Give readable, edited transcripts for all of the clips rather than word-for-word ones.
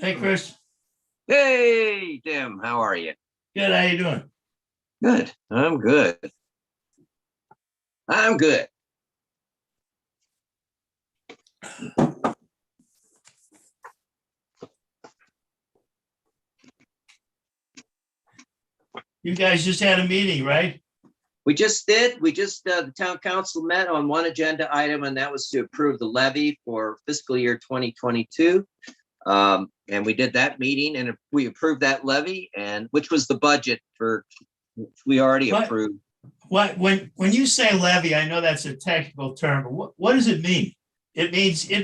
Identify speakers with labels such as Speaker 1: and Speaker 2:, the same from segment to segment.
Speaker 1: Hey, Chris.
Speaker 2: Hey, Tim, how are you?
Speaker 1: Good. How you doing?
Speaker 2: Good. I'm good. I'm good.
Speaker 1: You guys just had a meeting, right?
Speaker 2: We just did. The town council met on one agenda item, and that was to approve the levy for fiscal year 2022. And we did that meeting and we approved that levy, and which was the budget for, which we already
Speaker 1: What?
Speaker 2: approved.
Speaker 1: When you say levy, I know that's a technical term, but what does it mean? It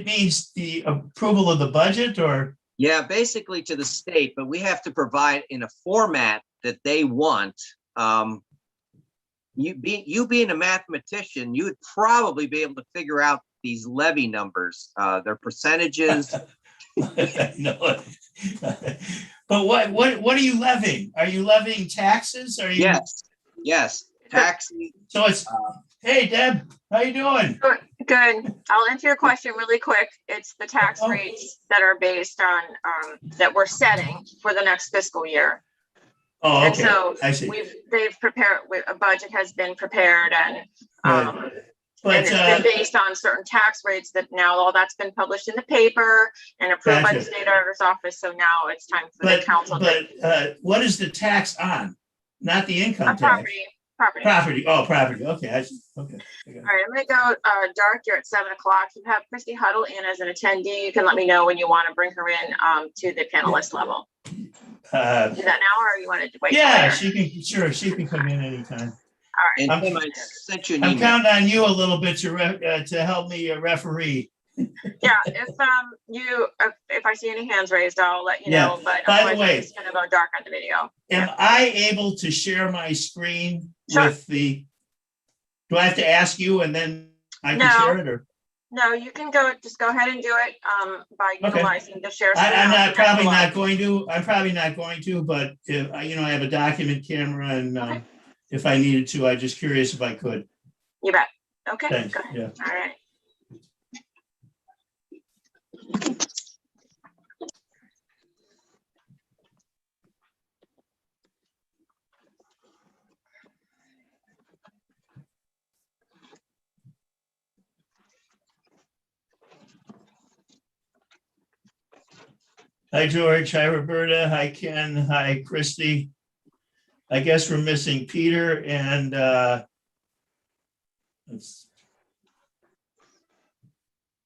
Speaker 1: means the approval of the budget, or
Speaker 2: Yeah, basically to the state, but we have to provide in a format that they want. You being a mathematician, you would probably be able to figure out these levy numbers, their percentages.
Speaker 1: no. But what are you levying? Are you levying taxes? Are you?
Speaker 2: Yes, taxes.
Speaker 1: So it's hey Deb, how you doing?
Speaker 3: Good. I'll answer your question really quick. It's the tax rates that are based on that we're setting for the next fiscal year.
Speaker 1: Oh,
Speaker 3: And
Speaker 1: okay.
Speaker 3: so
Speaker 1: I see.
Speaker 3: they've prepared, a budget has been prepared, and
Speaker 1: Right.
Speaker 3: and it's been based on certain tax rates that now all that's been published in the paper and approved by the
Speaker 1: Gotcha.
Speaker 3: state auditor's office. So now it's time for the council
Speaker 1: But what is the tax on? Not the income
Speaker 3: on
Speaker 1: tax.
Speaker 3: property.
Speaker 1: Property. Oh, property. Okay. I see. Okay.
Speaker 3: All right, I'm gonna go dark here at 7 o'clock. You have Christy Huddle in as an attendee. You can let me know when you want to bring her in to the panelist level. Do that now, or you want to wait?
Speaker 1: Yeah, she can come in anytime.
Speaker 3: All right.
Speaker 2: And Tim, I sent you an
Speaker 1: I'm
Speaker 2: email.
Speaker 1: counting on you a little bit to help me referee.
Speaker 3: Yeah, if I see any hands raised, I'll let you
Speaker 1: Yeah.
Speaker 3: know. But
Speaker 1: By the
Speaker 3: otherwise,
Speaker 1: way,
Speaker 3: I'm just gonna go dark on the video.
Speaker 1: Am I able to share my screen
Speaker 3: Sure.
Speaker 1: with the? Do I have to ask you and then I can
Speaker 3: No.
Speaker 1: share it, or?
Speaker 3: No, you can just go ahead and do it by
Speaker 1: Okay.
Speaker 3: utilizing the share screen.
Speaker 1: I'm probably
Speaker 3: option.
Speaker 1: not going to, but if I have a document camera, and
Speaker 3: Okay.
Speaker 1: if I needed to, I'm just curious if I could.
Speaker 3: You bet. Okay.
Speaker 1: Thanks.
Speaker 3: Go ahead.
Speaker 1: Yeah.
Speaker 3: All right.
Speaker 1: Hi, George. Hi, Roberta. Hi, Ken. Hi, Christy. I guess we're missing Peter and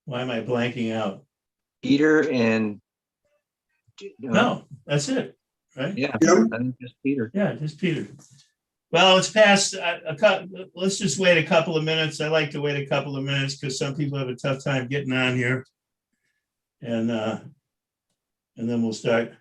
Speaker 1: why am I blanking out?
Speaker 2: Peter and
Speaker 1: No, that's it, right?
Speaker 2: yeah, I think just Peter.
Speaker 1: Yeah, just Peter. Well, it's past let's just wait a couple of minutes. I like to wait a couple of minutes because some people have a tough time getting on here. And then we'll start.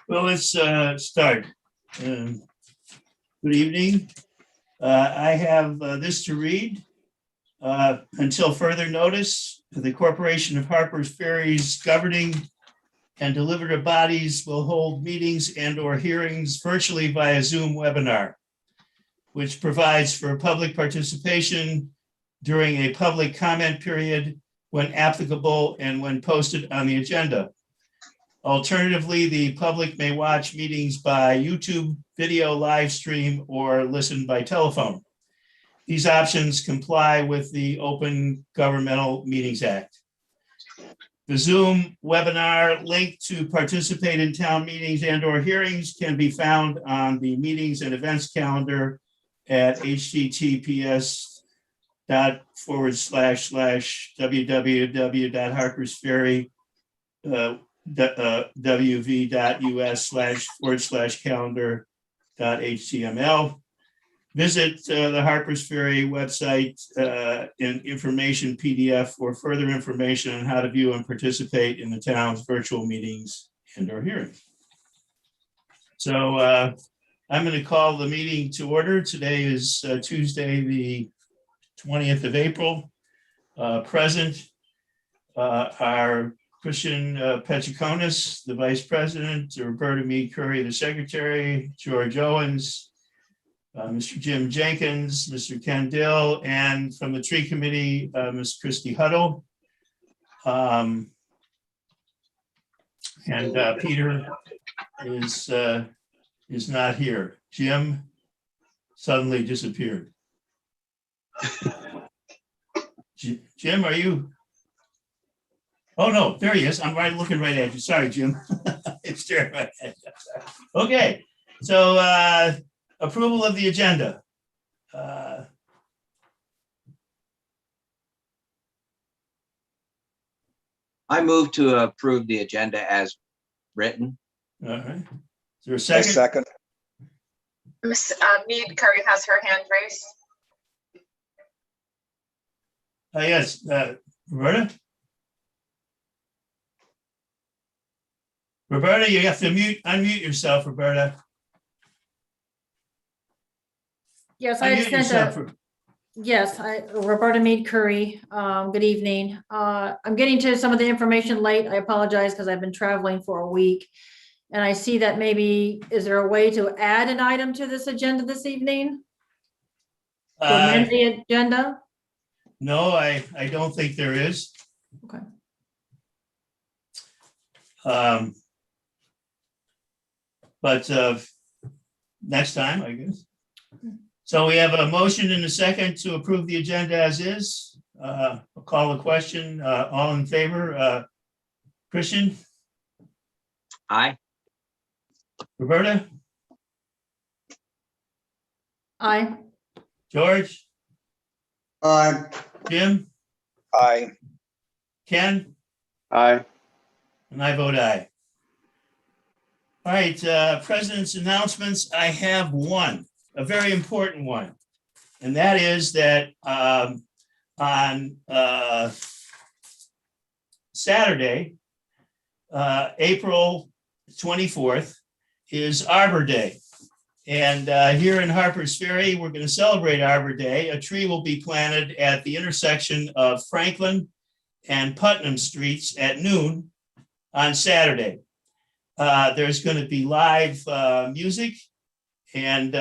Speaker 1: Well, let's start. Good evening. I have this to read. Until further notice, the Corporation of Harper's Ferry's governing and deliberative bodies will hold meetings and/or hearings virtually via Zoom webinar, which provides for public participation during a public comment period when applicable and when posted on the agenda. Alternatively, the public may watch meetings by YouTube video live stream or listen by telephone. These options comply with the Open Governmental Meetings Act. The Zoom webinar link to participate in town meetings and/or hearings can be found on the meetings and events calendar at https://www.harpersferry.uv.us/calendar.html. Visit the Harpers Ferry website in information PDF for further information on how to view and participate in the town's virtual meetings and/or hearings. So I'm going to call the meeting to order. Today is Tuesday, the 20th of April. Present are Christian Pechakonis, the Vice President, Roberta Mead Curry, the Secretary, George Owens, Mr. Jim Jenkins, Mr. Ken Dill, and from the Tree Committee, Ms. Christy Huddle. And Peter is not here. Jim suddenly disappeared. Jim, are you? Oh, no, there he is. I'm looking right at you. Sorry, Jim. It's staring right at you. Okay, so approval of the agenda.
Speaker 2: I move to approve the agenda as written.
Speaker 1: All right. Is there a
Speaker 4: A
Speaker 1: second?
Speaker 4: second.
Speaker 3: Ms. Mead Curry has her hand raised.
Speaker 1: Yes, Roberta? Roberta, you have to unmute yourself, Roberta.
Speaker 5: Yes, I
Speaker 1: Unmute
Speaker 5: had sent
Speaker 1: yourself.
Speaker 5: yes, Roberta Mead Curry. Good evening. I'm getting to some of the information late. I apologize because I've been traveling for a week. And I see that maybe, is there a way to add an item to this agenda this evening? To amend the agenda?
Speaker 1: No, I don't think there is.
Speaker 5: Okay.
Speaker 1: But next time, I guess. So we have a motion and a second to approve the agenda as is. I'll call the question. All in favor? Christian,
Speaker 2: Aye.
Speaker 1: Roberta,
Speaker 5: Aye.
Speaker 1: George,
Speaker 4: Aye.
Speaker 1: Jim,
Speaker 4: Aye.
Speaker 1: Ken,
Speaker 4: Aye.
Speaker 1: and I vote aye. All right, President's announcements. I have one, a very important one. And that is that on Saturday, April 24th, is Arbor Day. And here in Harpers Ferry, we're going to celebrate Arbor Day. A tree will be planted at the intersection of Franklin and Putnam Streets at noon on Saturday. There's going to be live music, and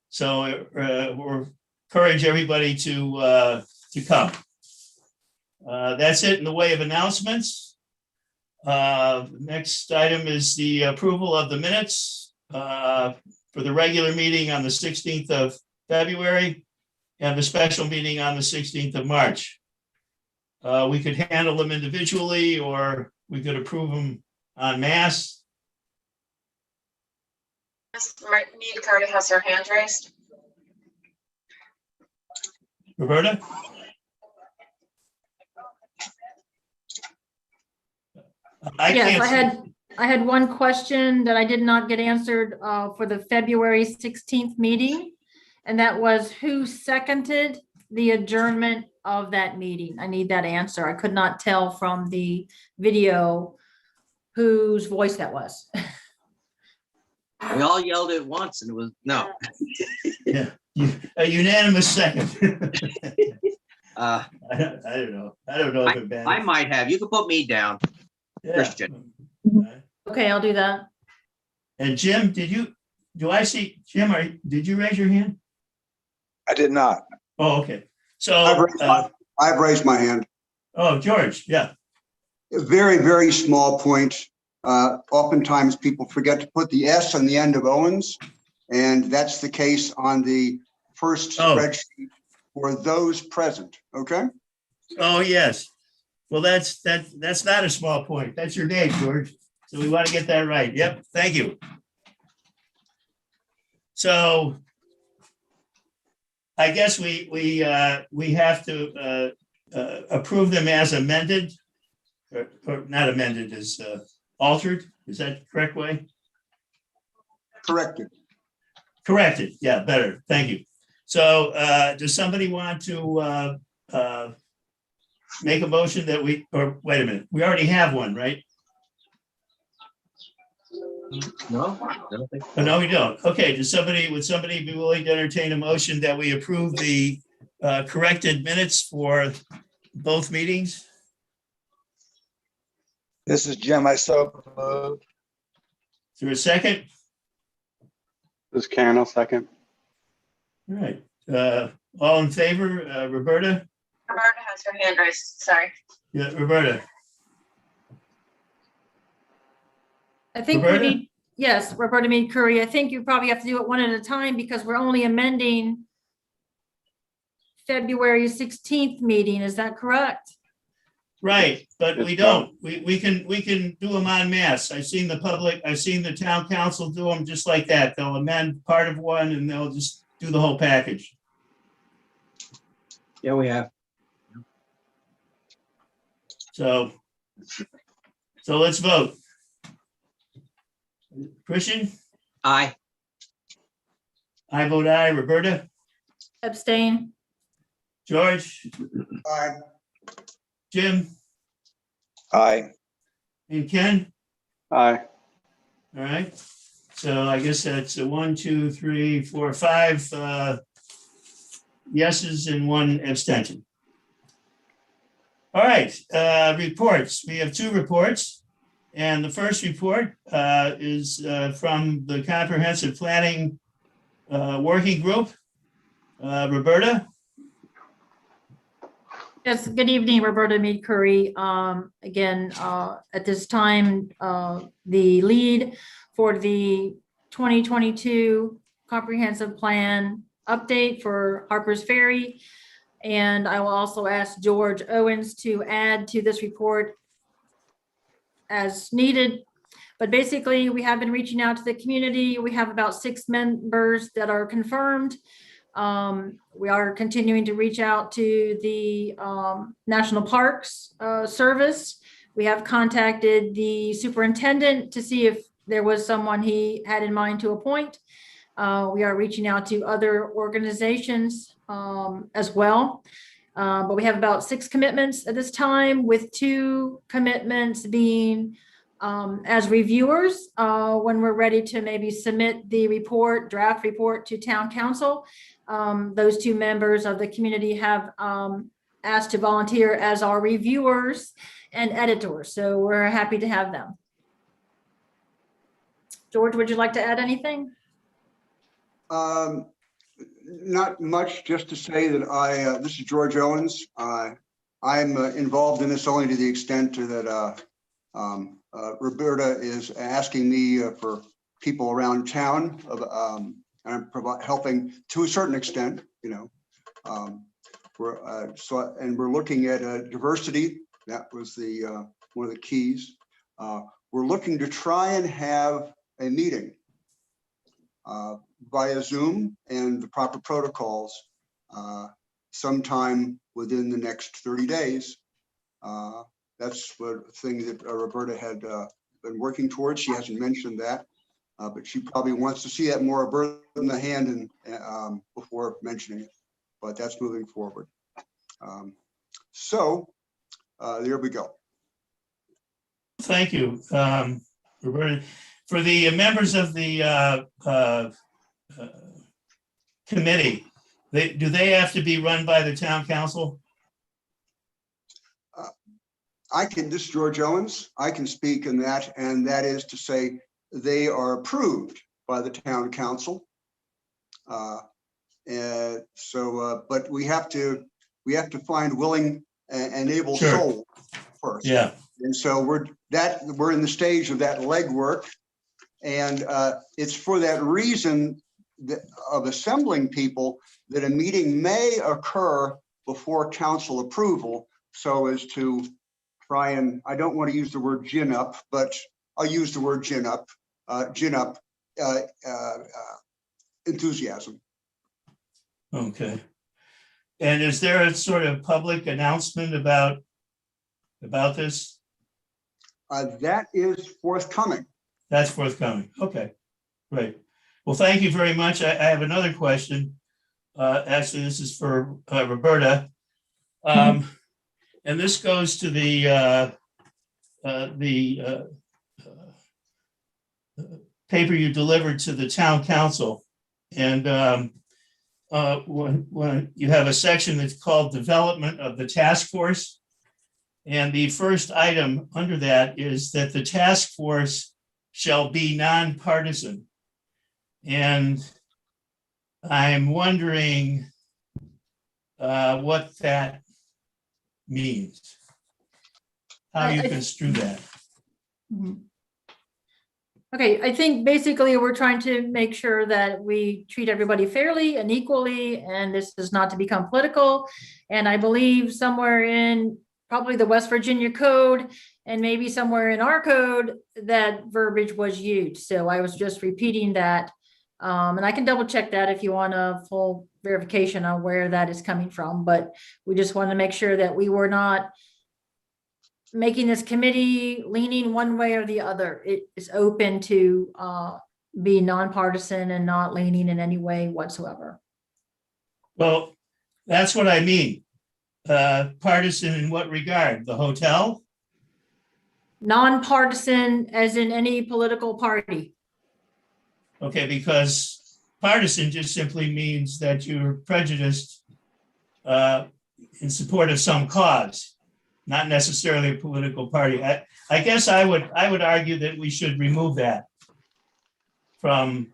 Speaker 1: so we'll encourage everybody to come. That's it in the way of announcements. Next item is the approval of the minutes for the regular meeting on the 16th of February and the special meeting on the 16th of March. We could handle them individually, or we could approve them en masse.
Speaker 3: Ms. Mead Curry has her hand raised.
Speaker 1: Roberta?
Speaker 5: Yes, I had one question that I did not get answered for the February 16th meeting. And that was, who seconded the adjournment of that meeting? I need that answer. I could not tell from the video whose voice that was.
Speaker 2: We all yelled at once and it was, no.
Speaker 1: Yeah, a unanimous second.
Speaker 2: Uh,
Speaker 1: I don't know. I don't know if it
Speaker 2: I might have. You can put me down.
Speaker 1: Yeah.
Speaker 2: Christian.
Speaker 5: Okay, I'll do that.
Speaker 1: And Jim, do I see, Jim, did you raise your hand?
Speaker 4: I did not.
Speaker 1: Oh, okay. So,
Speaker 4: I've raised my hand.
Speaker 1: oh, George, yeah.
Speaker 4: A very, very small point. Oftentimes people forget to put the S on the end of Owens. And that's the case on the first
Speaker 1: Oh.
Speaker 4: spreadsheet for those present, okay?
Speaker 1: Oh, yes. Well, that's not a small point. That's your name, George. So we want to get that right. Yep, thank you. So I guess we have to approve them as amended, or not amended, as altered. Is that the correct way?
Speaker 4: Corrected.
Speaker 1: Corrected. Yeah, better. Thank you. So does somebody want to make a motion that or wait a minute, we already have one, right?
Speaker 2: No, I don't think
Speaker 1: Oh, no, we don't. Okay, would somebody be willing to entertain a motion that we approve the corrected minutes for both meetings?
Speaker 6: This is Jim. I so move.
Speaker 1: Is there a second?
Speaker 6: This is Karen. I'll second.
Speaker 1: All right. All in favor, Roberta?
Speaker 3: Roberta has her hand raised, sorry.
Speaker 1: Yeah, Roberta.
Speaker 5: I think we
Speaker 1: Roberta?
Speaker 5: need, yes, Roberta Mead Curry. I think you probably have to do it one at a time because we're only amending February 16th meeting. Is that correct?
Speaker 1: Right, but we
Speaker 6: Yes,
Speaker 1: don't. We can do them en masse. I've seen the town council do them just like that. They'll amend part of one and they'll just do the whole package.
Speaker 2: Yeah, we have.
Speaker 1: So let's vote. Christian,
Speaker 2: Aye.
Speaker 1: I vote aye. Roberta,
Speaker 5: Abstain.
Speaker 1: George,
Speaker 4: Aye.
Speaker 1: Jim,
Speaker 4: Aye.
Speaker 1: and Ken.
Speaker 6: Aye.
Speaker 1: All right. So I guess that's a 1, 2, 3, 4, 5 yeses and 1 abstention. All right, reports. We have 2 reports. And the first report is from the Comprehensive Planning Working Group. Roberta?
Speaker 5: Yes, good evening, Roberta Mead Curry. Again, at this time, the lead for the 2022 Comprehensive Plan update for Harper's Ferry. And I will also ask George Owens to add to this report as needed. But basically, we have been reaching out to the community. We have about 6 members that are confirmed. We are continuing to reach out to the National Parks Service. We have contacted the superintendent to see if there was someone he had in mind to appoint. We are reaching out to other organizations as well. But we have about 6 commitments at this time, with 2 commitments being as reviewers when we're ready to maybe submit the draft report to town council. Those 2 members of the community have asked to volunteer as our reviewers and editors. So we're happy to have them. George, would you like to add anything?
Speaker 4: Not much, just to say that this is George Owens. I'm involved in this only to the extent that Roberta is asking me for people around town. I'm helping to a certain extent, you know. We're looking at diversity. That was one of the keys. We're looking to try and have a meeting via Zoom and the proper protocols sometime within the next 30 days. That's what thing that Roberta had been working towards. She hasn't mentioned that, but she probably wants to see that more bird in the hand and before mentioning it. But that's moving forward. There we go.
Speaker 1: Thank you, Roberta. For the members of the committee, do they have to be run by the town council?
Speaker 4: this is George Owens, I can speak in that, and that is to say they are approved by the town council. But we have to find willing and able
Speaker 1: Sure.
Speaker 4: soul first.
Speaker 1: Yeah,
Speaker 4: And so we're in the stage of that legwork. And it's for that reason of assembling people that a meeting may occur before council approval, so as to try and, I don't want to use the word gin up, but I'll use the word gin up enthusiasm.
Speaker 1: okay. And is there a sort of public announcement about this?
Speaker 4: That is forthcoming.
Speaker 1: That's forthcoming. Okay, great. Well, thank you very much. I have another question. Actually, this is for Roberta. And this goes to the paper you delivered to the town council. And when you have a section that's called Development of the Task Force. And the first item under that is that the task force shall be nonpartisan. And I'm wondering what that means. How you construe that.
Speaker 5: Mhm. Okay, I think basically we're trying to make sure that we treat everybody fairly and equally, and this is not to become political. And I believe somewhere in probably the West Virginia code and maybe somewhere in our code that verbiage was used. So I was just repeating that. And I can double check that if you want a full verification on where that is coming from, but we just want to make sure that we were not making this committee leaning one way or the other. It is open to be nonpartisan and not leaning in any way whatsoever.
Speaker 1: Well, that's what I mean. Partisan in what regard? The hotel?
Speaker 5: Nonpartisan as in any political party.
Speaker 1: Okay, because partisan just simply means that you're prejudiced in support of some cause, not necessarily a political party. I guess I would argue that we should remove that from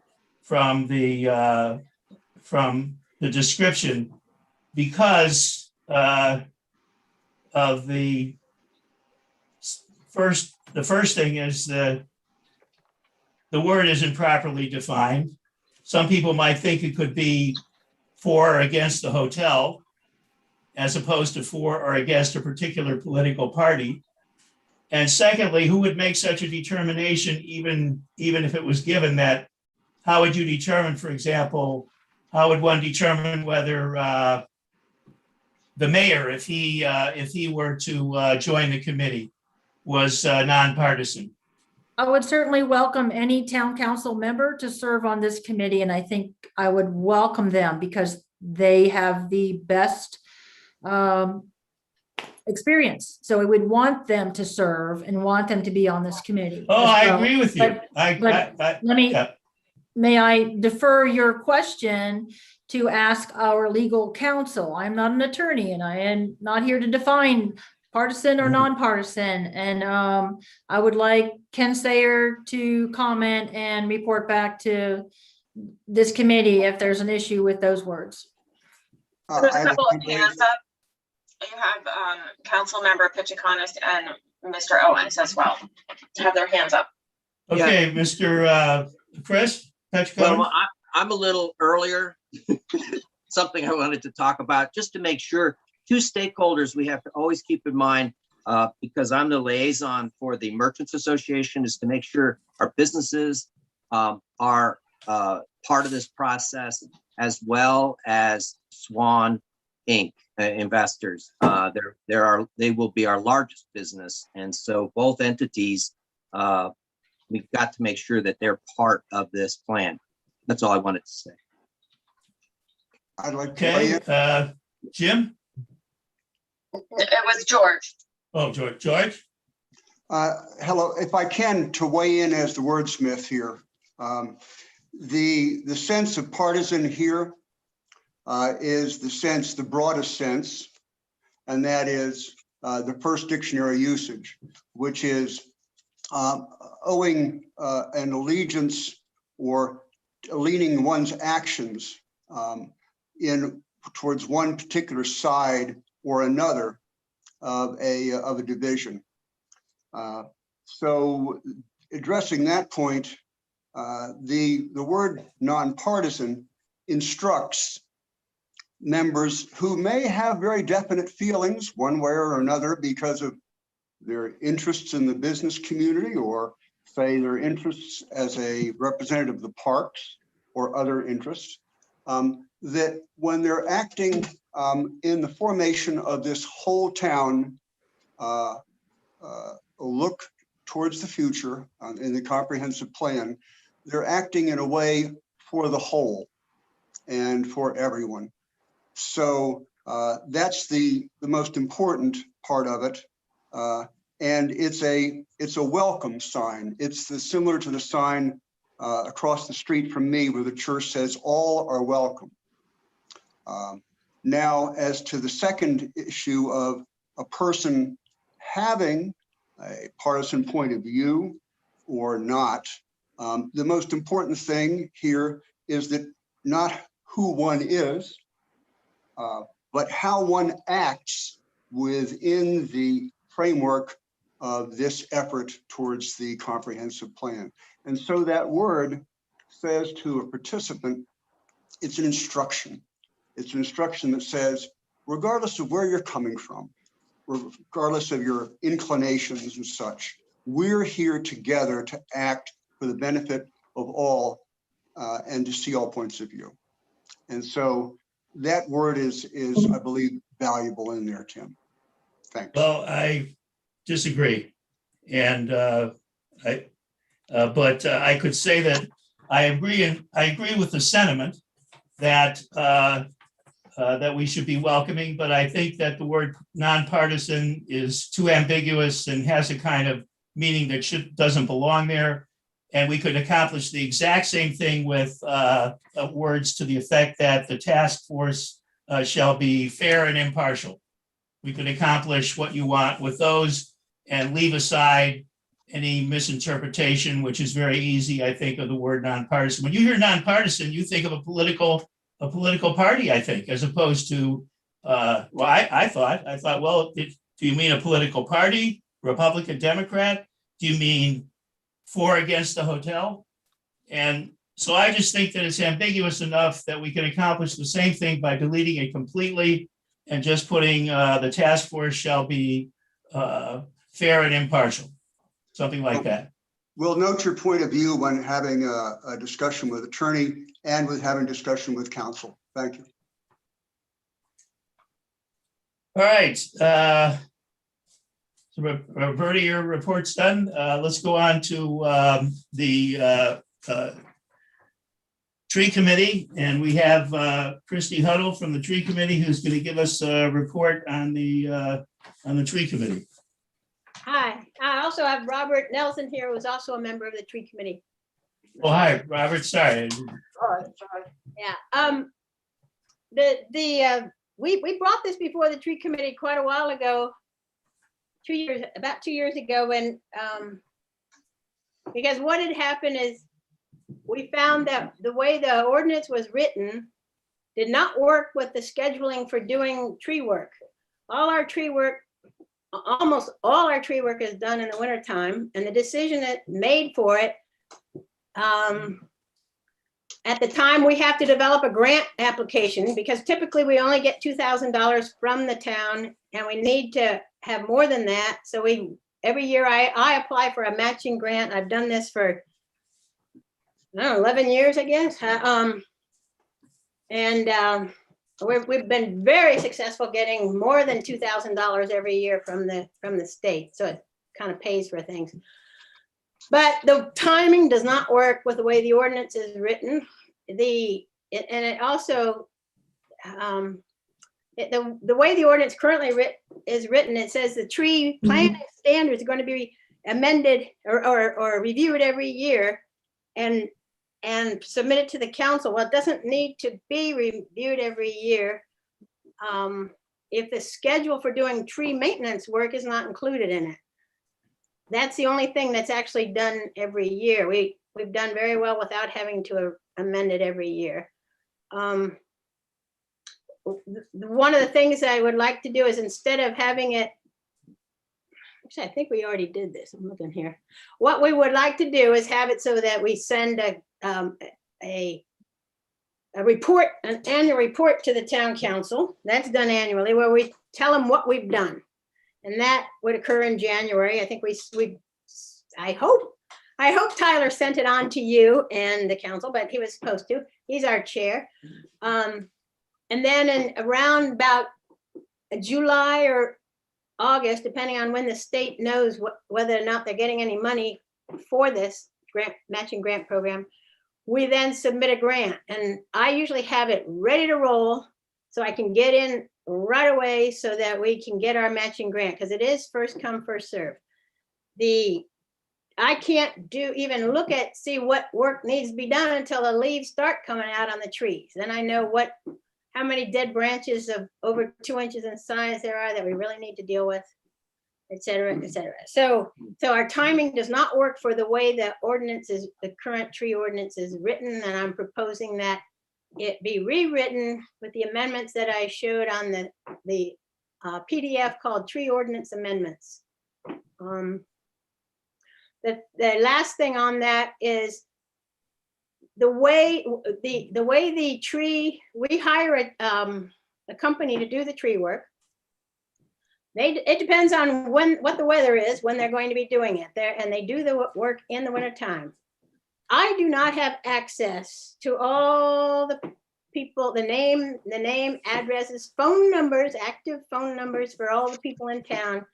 Speaker 1: the description because of the first thing is the word isn't properly defined. Some people might think it could be for or against the hotel, as opposed to for or against a particular political party. And secondly, who would make such a determination, even if it was given that? How would you determine, for example, how would one determine whether the mayor, if he were to join the committee, was nonpartisan?
Speaker 5: I would certainly welcome any town council member to serve on this committee, and I think I would welcome them because they have the best experience. So I would want them to serve and want them to be on this committee.
Speaker 1: Oh,
Speaker 5: as
Speaker 1: I
Speaker 5: well.
Speaker 1: agree with you.
Speaker 5: Let me,
Speaker 1: yeah.
Speaker 5: may I defer your question to ask our legal counsel? I'm not an attorney and I am not here to define partisan or nonpartisan. And I would like Ken Sayer to comment and report back to this committee if there's an issue with those words.
Speaker 3: There's
Speaker 4: I
Speaker 3: a
Speaker 4: have
Speaker 3: couple of hands up. You have council member Pichikonis and Mr. Owens as well have their hands up.
Speaker 1: Okay, Mr. Chris Petchko.
Speaker 2: Well, I'm a little earlier. Something I wanted to talk about, just to make sure, two stakeholders we have to always keep in mind, because I'm the liaison for the Merchants Association, is to make sure our businesses are part of this process, as well as Swan Inc. Investors. They will be our largest business, and so both entities, we've got to make sure that they're part of this plan. That's all I wanted to say.
Speaker 4: I'd like to weigh
Speaker 1: Okay,
Speaker 4: in.
Speaker 1: Jim?
Speaker 3: It was George.
Speaker 1: Oh, George?
Speaker 4: Hello, if I can, to weigh in as the wordsmith here. The sense of partisan here is the broadest sense, and that is the first dictionary usage, which is owing an allegiance or leaning one's actions towards one particular side or another of a division. So addressing that point, the word nonpartisan instructs members who may have very definite feelings one way or another because of their interests in the business community, or say their interests as a representative of the parks or other interests, that when they're acting in the formation of this whole town look towards the future in the comprehensive plan, they're acting in a way for the whole and for everyone. So that's the most important part of it. And it's a welcome sign. It's similar to the sign across the street from me where the church says all are welcome. Now, as to the second issue of a person having a partisan point of view or not, the most important thing here is that not who one is, but how one acts within the framework of this effort towards the comprehensive plan. And so that word says to a participant, it's an instruction. It's an instruction that says, regardless of where you're coming from, regardless of your inclinations and such, we're here together to act for the benefit of all and to see all points of view. And so that word is I believe, valuable in there, Tim. Thanks.
Speaker 1: Well, I disagree. And but I could say that I agree with the sentiment that that we should be welcoming, but I think that the word nonpartisan is too ambiguous and has a kind of meaning that doesn't belong there. And we could accomplish the exact same thing with words to the effect that the task force shall be fair and impartial. We could accomplish what you want with those and leave aside any misinterpretation, which is very easy, I think, of the word nonpartisan. When you hear nonpartisan, you think of a political party, I think, as opposed to, I thought, well, do you mean a political party, Republican, Democrat? Do you mean for or against the hotel? And so I just think that it's ambiguous enough that we can accomplish the same thing by deleting it completely and just putting the task force shall be fair and impartial, something like that.
Speaker 4: We'll note your point of view when having a discussion with attorney and with having discussion with counsel. Thank you.
Speaker 1: All right. So Roberta, your report's done. Let's go on to the tree committee. And we have Christy Huddle from the tree committee who's going to give us a report on the tree committee.
Speaker 7: Hi, I also have Robert Nelson here, who's also a member of the tree committee.
Speaker 1: Oh, hi, Robert. Sorry.
Speaker 7: Yeah, we brought this before the tree committee quite a while ago, about 2 years ago, when because what had happened is we found that the way the ordinance was written did not work with the scheduling for doing tree work. Almost all our tree work is done in the wintertime, and the decision that made for it, at the time, we have to develop a grant application because typically we only get $2,000 from the town, and we need to have more than that. So every year I apply for a matching grant. I've done this for, I don't know, 11 years, I guess. We've been very successful getting more than $2,000 every year from the state. So it kind of pays for things. But the timing does not work with the way the ordinance is written. And it also, the way the ordinance currently is written, it says the tree planting standards are going to be amended or reviewed every year and submitted to the council. Well, it doesn't need to be reviewed every year. if the schedule for doing tree maintenance work is not included in it. That's the only thing that's actually done every year. We've done very well without having to amend it every year. One of the things I would like to do is, instead of having it, actually, I think we already did this. I'm looking here. What we would like to do is have it so that we send a report, an annual report to the town council. That's done annually, where we tell them what we've done. And that would occur in January. I think I hope Tyler sent it on to you and the council, but he was supposed to. He's our chair. And then in around about July or August, depending on when the state knows whether or not they're getting any money for this matching grant program, we then submit a grant. And I usually have it ready to roll so I can get in right away so that we can get our matching grant, because it is first come, first serve. I can't even look at, see what work needs to be done until the leaves start coming out on the trees. Then I know how many dead branches of over 2 inches in size there are that we really need to deal with, et cetera, et cetera. So our timing does not work for the way the current tree ordinance is written, and I'm proposing that it be rewritten with the amendments that I showed on the PDF called Tree Ordinance Amendments. The last thing on that is the way the tree, we hire a company to do the tree work. It depends on what the weather is, when they're going to be doing it there, and they do the work in the wintertime. I do not have access to all the people, the name, addresses, phone numbers, active phone numbers for all the people in town,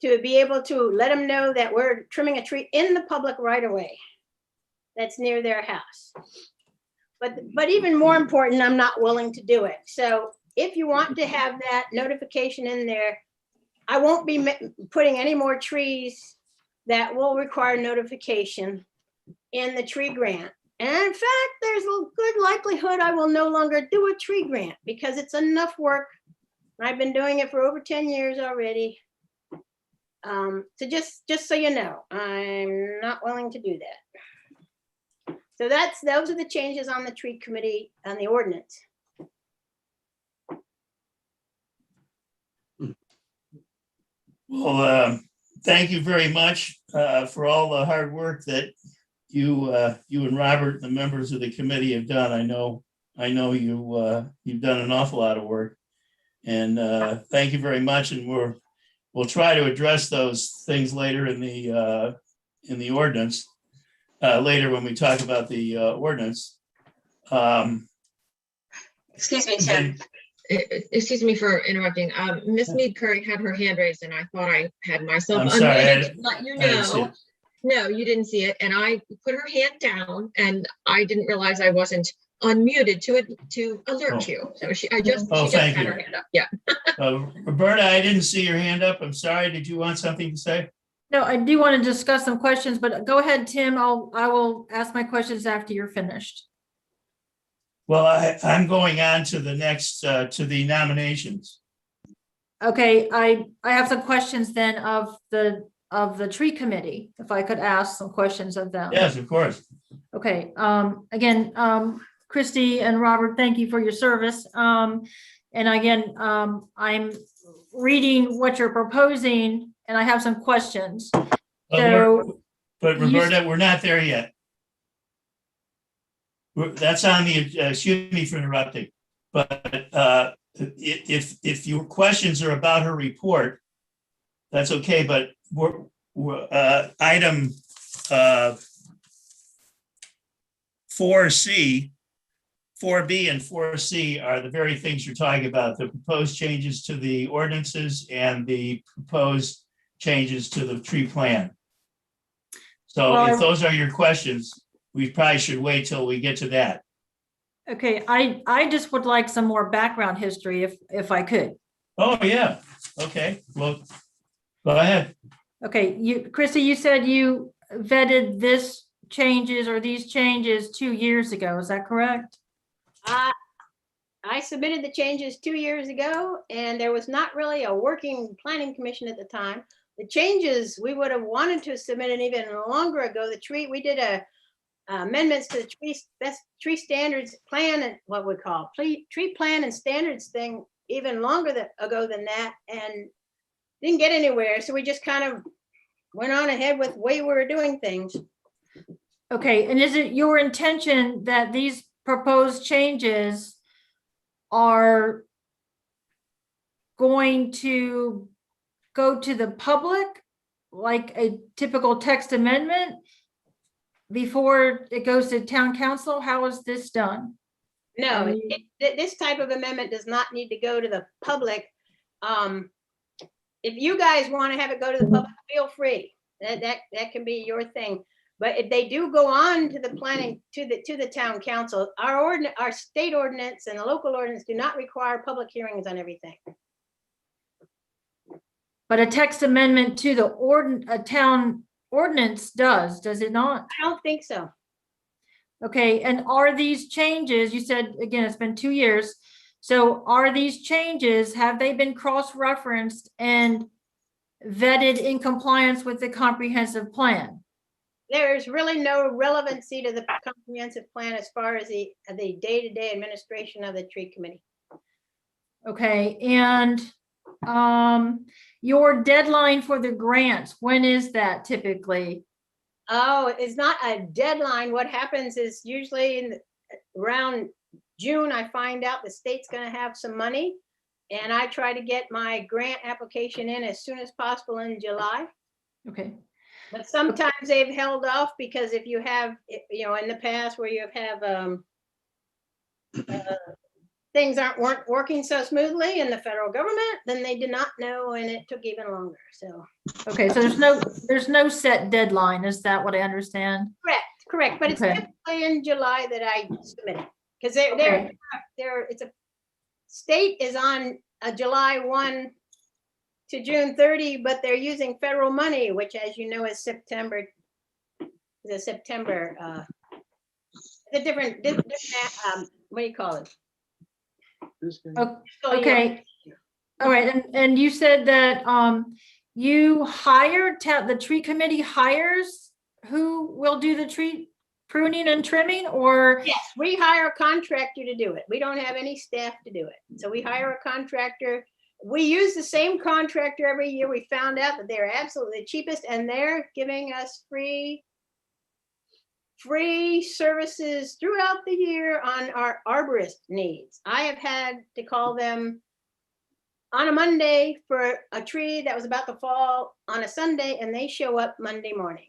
Speaker 7: to be able to let them know that we're trimming a tree in the public right away that's near their house. But even more important, I'm not willing to do it. So if you want to have that notification in there, I won't be putting any more trees that will require notification in the tree grant. And in fact, there's a good likelihood I will no longer do a tree grant, because it's enough work. I've been doing it for over 10 years already. So just so you know, I'm not willing to do that. So those are the changes on the tree committee, on the ordinance.
Speaker 1: Well, thank you very much for all the hard work that you and Robert and the members of the committee have done. I know you've done an awful lot of work, and thank you very much. And we'll try to address those things later in the ordinance, later when we talk about the ordinance.
Speaker 3: Excuse me, Tim.
Speaker 8: Excuse me for interrupting. Miss Mead Curry had her hand raised, and I thought I had myself
Speaker 1: I'm sorry,
Speaker 8: unmuted to let you
Speaker 1: I didn't see
Speaker 8: know.
Speaker 1: it.
Speaker 8: No, you didn't see it, and I put her hand down, and I didn't realize I wasn't unmuted to alert you. So she just
Speaker 1: thank
Speaker 8: had
Speaker 1: you.
Speaker 8: her hand up. Yeah.
Speaker 1: Roberta, I didn't see your hand up. I'm sorry. Did you want something to say?
Speaker 5: No, I do want to discuss some questions, but go ahead, Tim. I will ask my questions after you're finished.
Speaker 1: Well, I'm going on to the next, to the nominations.
Speaker 5: Okay, I have some questions then of the tree committee, if I could ask some questions of them.
Speaker 1: Yes, of course.
Speaker 5: Okay, again, Christy and Robert, thank you for your service. And again, I'm reading what you're proposing, and I have some questions. So,
Speaker 1: But Roberta, we're not there yet. That's on the, excuse me for interrupting, but if your questions are about her report, that's okay, but item 4C, 4B and 4C are the very things you're talking about, the proposed changes to the ordinances and the proposed changes to the tree plan. So if those are your questions, we probably should wait till we get to that.
Speaker 5: okay, I just would like some more background history if I could.
Speaker 1: Oh, yeah. Okay, well, go ahead.
Speaker 5: Okay, Christy, you said you vetted these changes 2 years ago. Is that correct?
Speaker 7: I submitted the changes 2 years ago, and there was not really a working planning commission at the time. The changes, we would have wanted to submit it even longer ago. We did amendments to the tree standards plan and what we call tree plan and standards thing even longer ago than that, and didn't get anywhere. So we just kind of went on ahead with the way we were doing things.
Speaker 5: Okay, and is it your intention that these proposed changes are going to go to the public like a typical text amendment before it goes to town council? How is this done?
Speaker 7: No, this type of amendment does not need to go to the public. If you guys want to have it go to the public, feel free. That can be your thing. But if they do go on to the planning, to the town council, our state ordinance and the local ordinance do not require public hearings on everything.
Speaker 5: But a text amendment to the a town ordinance does it not?
Speaker 7: I don't think so.
Speaker 5: Okay, and are these changes, you said, again, it's been 2 years. So are these changes, have they been cross-referenced and vetted in compliance with the comprehensive plan?
Speaker 7: There's really no relevancy to the comprehensive plan as far as the day-to-day administration of the tree committee.
Speaker 5: Okay, and your deadline for the grants, when is that typically?
Speaker 7: Oh, it's not a deadline. What happens is usually around June, I find out the state's going to have some money, and I try to get my grant application in as soon as possible in July.
Speaker 5: Okay.
Speaker 7: But sometimes they've held off because if you have, in the past where you have things weren't working so smoothly in the federal government, then they did not know, and it took even longer. So.
Speaker 5: Okay, so there's no set deadline. Is that what I understand?
Speaker 7: Correct. But it's
Speaker 5: Okay.
Speaker 7: typically in July that I submit it because
Speaker 5: Okay.
Speaker 7: it's a state is on a July 1 to June 30, but they're using federal money, which, as you know, is September. The September, different what do you call it?
Speaker 5: Okay. All right, and you said that you hired, the tree committee hires who will do the tree pruning and trimming, or?
Speaker 7: Yes, we hire a contractor to do it. We don't have any staff to do it. So we hire a contractor. We use the same contractor every year. We found out that they're absolutely the cheapest, and they're giving us free services throughout the year on our arborist needs. I have had to call them on a Monday for a tree that was about to fall on a Sunday, and they show up Monday morning.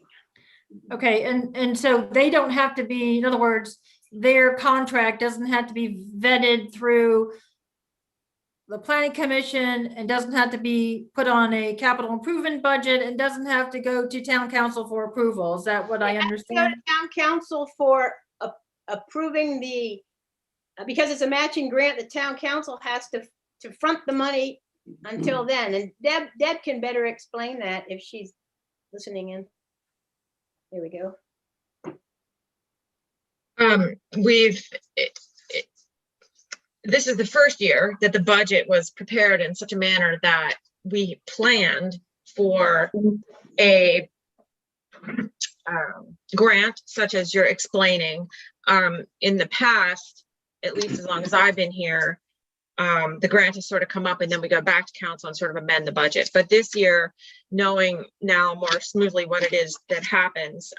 Speaker 5: Okay, and so they don't have to be, in other words, their contract doesn't have to be vetted through the planning commission, and doesn't have to be put on a capital improvement budget, and doesn't have to go to town council for approval. Is that what I understand?
Speaker 7: Go to town council for approving because it's a matching grant, the town council has to front the money until then. And Deb can better explain that if she's listening in. Here we go.
Speaker 8: This is the first year that the budget was prepared in such a manner that we planned for a grant such as you're explaining. In the past, at least as long as I've been here, the grant has sort of come up and then we go back to council and sort of amend the budget. But this year, knowing now more smoothly what it is that happens,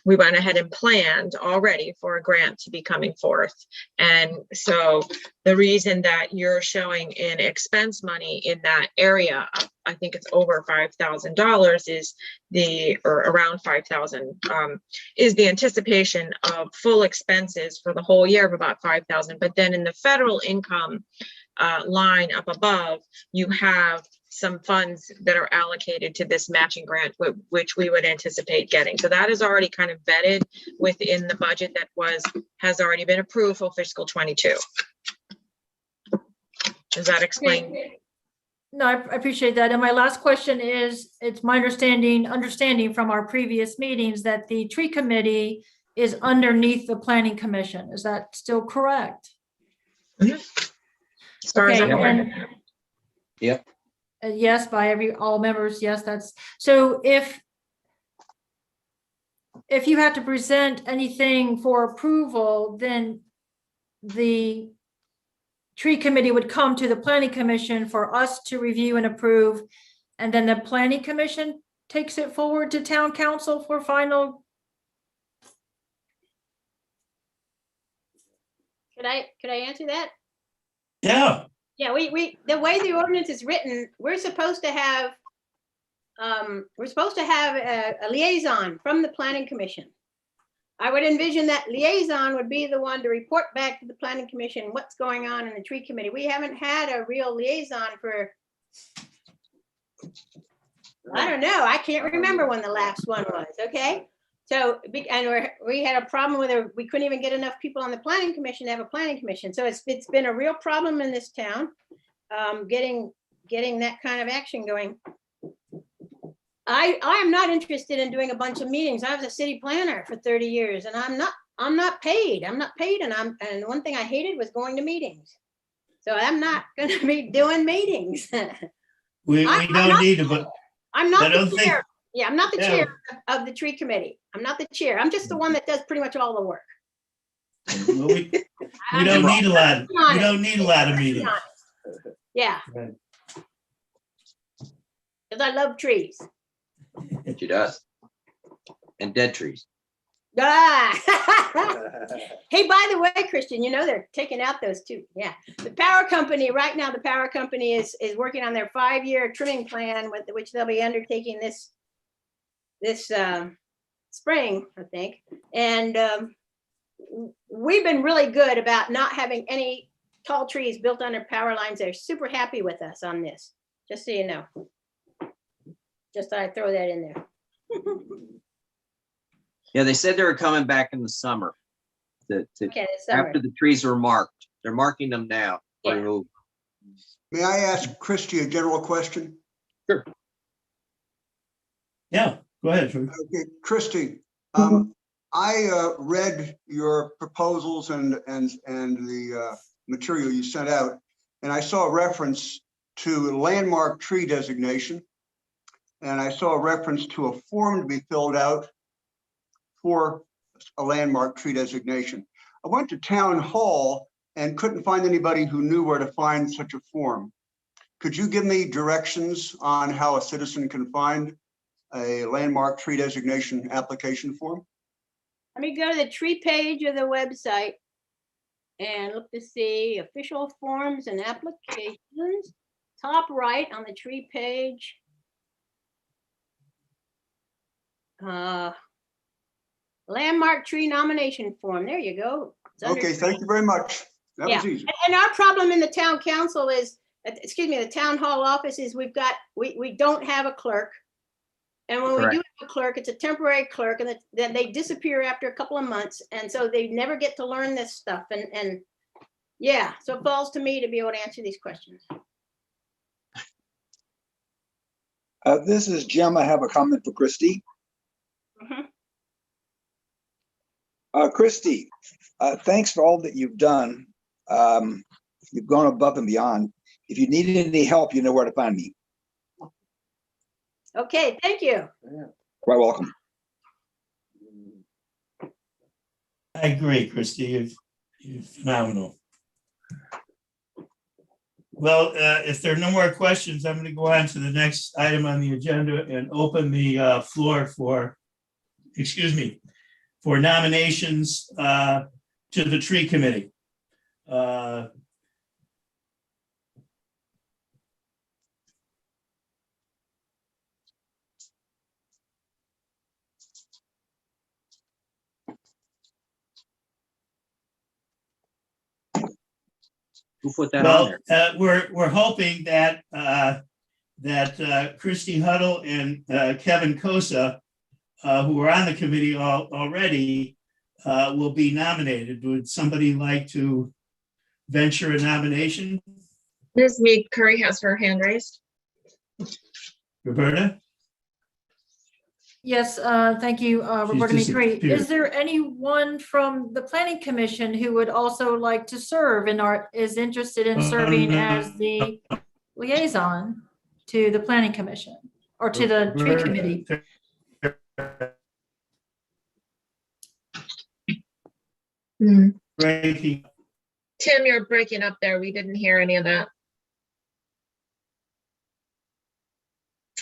Speaker 8: we went ahead and planned already for a grant to be coming forth. And so the reason that you're showing in expense money in that area, I think it's over $5,000 or around 5,000, is the anticipation of full expenses for the whole year of about 5,000. But then in the federal income line up above, you have some funds that are allocated to this matching grant, which we would anticipate getting. So that is already kind of vetted within the budget that has already been approved for fiscal 22. Does that explain?
Speaker 5: No, I appreciate that. And my last question is, it's my understanding from our previous meetings that the tree committee is underneath the planning commission. Is that still correct?
Speaker 8: As far as
Speaker 5: Okay,
Speaker 8: I'm aware.
Speaker 5: and
Speaker 2: Yep.
Speaker 5: yes, by all members, yes, that's, so if you have to present anything for approval, then the tree committee would come to the planning commission for us to review and approve. And then the planning commission takes it forward to town council for final.
Speaker 7: Could I answer that?
Speaker 1: Yeah,
Speaker 7: Yeah, the way the ordinance is written, we're supposed to have a liaison from the planning commission. I would envision that liaison would be the one to report back to the planning commission what's going on in the tree committee. We haven't had a real liaison for, I don't know, I can't remember when the last one was, okay? So, and we had a problem with we couldn't even get enough people on the planning commission to have a planning commission. So it's been a real problem in this town, getting that kind of action going. I am not interested in doing a bunch of meetings. I was a city planner for 30 years and I'm not paid. And one thing I hated was going to meetings. So I'm not gonna be doing meetings.
Speaker 1: we don't need to, but
Speaker 7: I'm
Speaker 1: I
Speaker 7: not
Speaker 1: don't
Speaker 7: the
Speaker 1: think-
Speaker 7: chair. Yeah, I'm not the
Speaker 1: Yeah.
Speaker 7: chair of the tree committee. I'm not the chair. I'm just the one that does pretty much all the work.
Speaker 1: we don't need a lot. We don't need a lot of meetings.
Speaker 7: Yeah.
Speaker 1: Right.
Speaker 7: Because I love trees.
Speaker 2: She does. And dead trees.
Speaker 7: Ah. Hey, by the way, Christian, you know, they're taking out those two. Yeah. The power company, right now, the power company is working on their 5-year trimming plan with which they'll be undertaking this spring, I think. And we've been really good about not having any tall trees built under power lines. They're super happy with us on this, just so you know. Just thought I'd throw that in there.
Speaker 2: Yeah, they said they were coming back in the summer.
Speaker 7: Okay, this summer.
Speaker 2: After the trees are marked. They're marking them now. for
Speaker 7: Yeah.
Speaker 2: removal.
Speaker 4: May I ask Christie a general question?
Speaker 1: Yeah, go ahead. Troy.
Speaker 4: Okay, Christie, I read your proposals and the material you sent out, and I saw a reference to landmark tree designation. And I saw a reference to a form to be filled out for a landmark tree designation. I went to town hall and couldn't find anybody who knew where to find such a form. Could you give me directions on how a citizen can find a landmark tree designation application form?
Speaker 7: Let me go to the tree page of the website and look to see official forms and applications. Top right on the tree page. Landmark tree nomination form. There you go. It's under
Speaker 4: Okay, thank you very much. That was easy.
Speaker 7: And our problem in the town council is, excuse me, the town hall office is we don't have a clerk. And when we do have a clerk, it's a temporary clerk, and then they disappear after a couple of months. And so they never get to learn this stuff. And yeah, so it falls to me to be able to answer these questions.
Speaker 9: This is Jim. I have a comment for Christie.
Speaker 7: Mhm.
Speaker 9: Christie, thanks for all that you've done. You've gone above and beyond. If you need any help, you know where to find me.
Speaker 7: Okay, thank you.
Speaker 9: Quite welcome.
Speaker 1: I agree, Christie. You're phenomenal. Well, if there are no more questions, I'm going to go on to the next item on the agenda and open the floor for, for nominations to the tree committee.
Speaker 2: Who put that on
Speaker 1: Well,
Speaker 2: there?
Speaker 1: we're hoping that Christy Huddle and Kevin Kosa, who are on the committee already, will be nominated. Would somebody like to venture a nomination?
Speaker 8: Ms. Mead Curry has her hand raised.
Speaker 1: Roberta?
Speaker 5: Yes, thank you, Roberta McCreary.
Speaker 1: disappeared.
Speaker 5: Is there anyone from the planning commission who would also like to serve and is interested in serving as the liaison to the planning commission or to the tree committee?
Speaker 1: Breaking.
Speaker 8: Tim, you're breaking up there. We didn't hear any of that.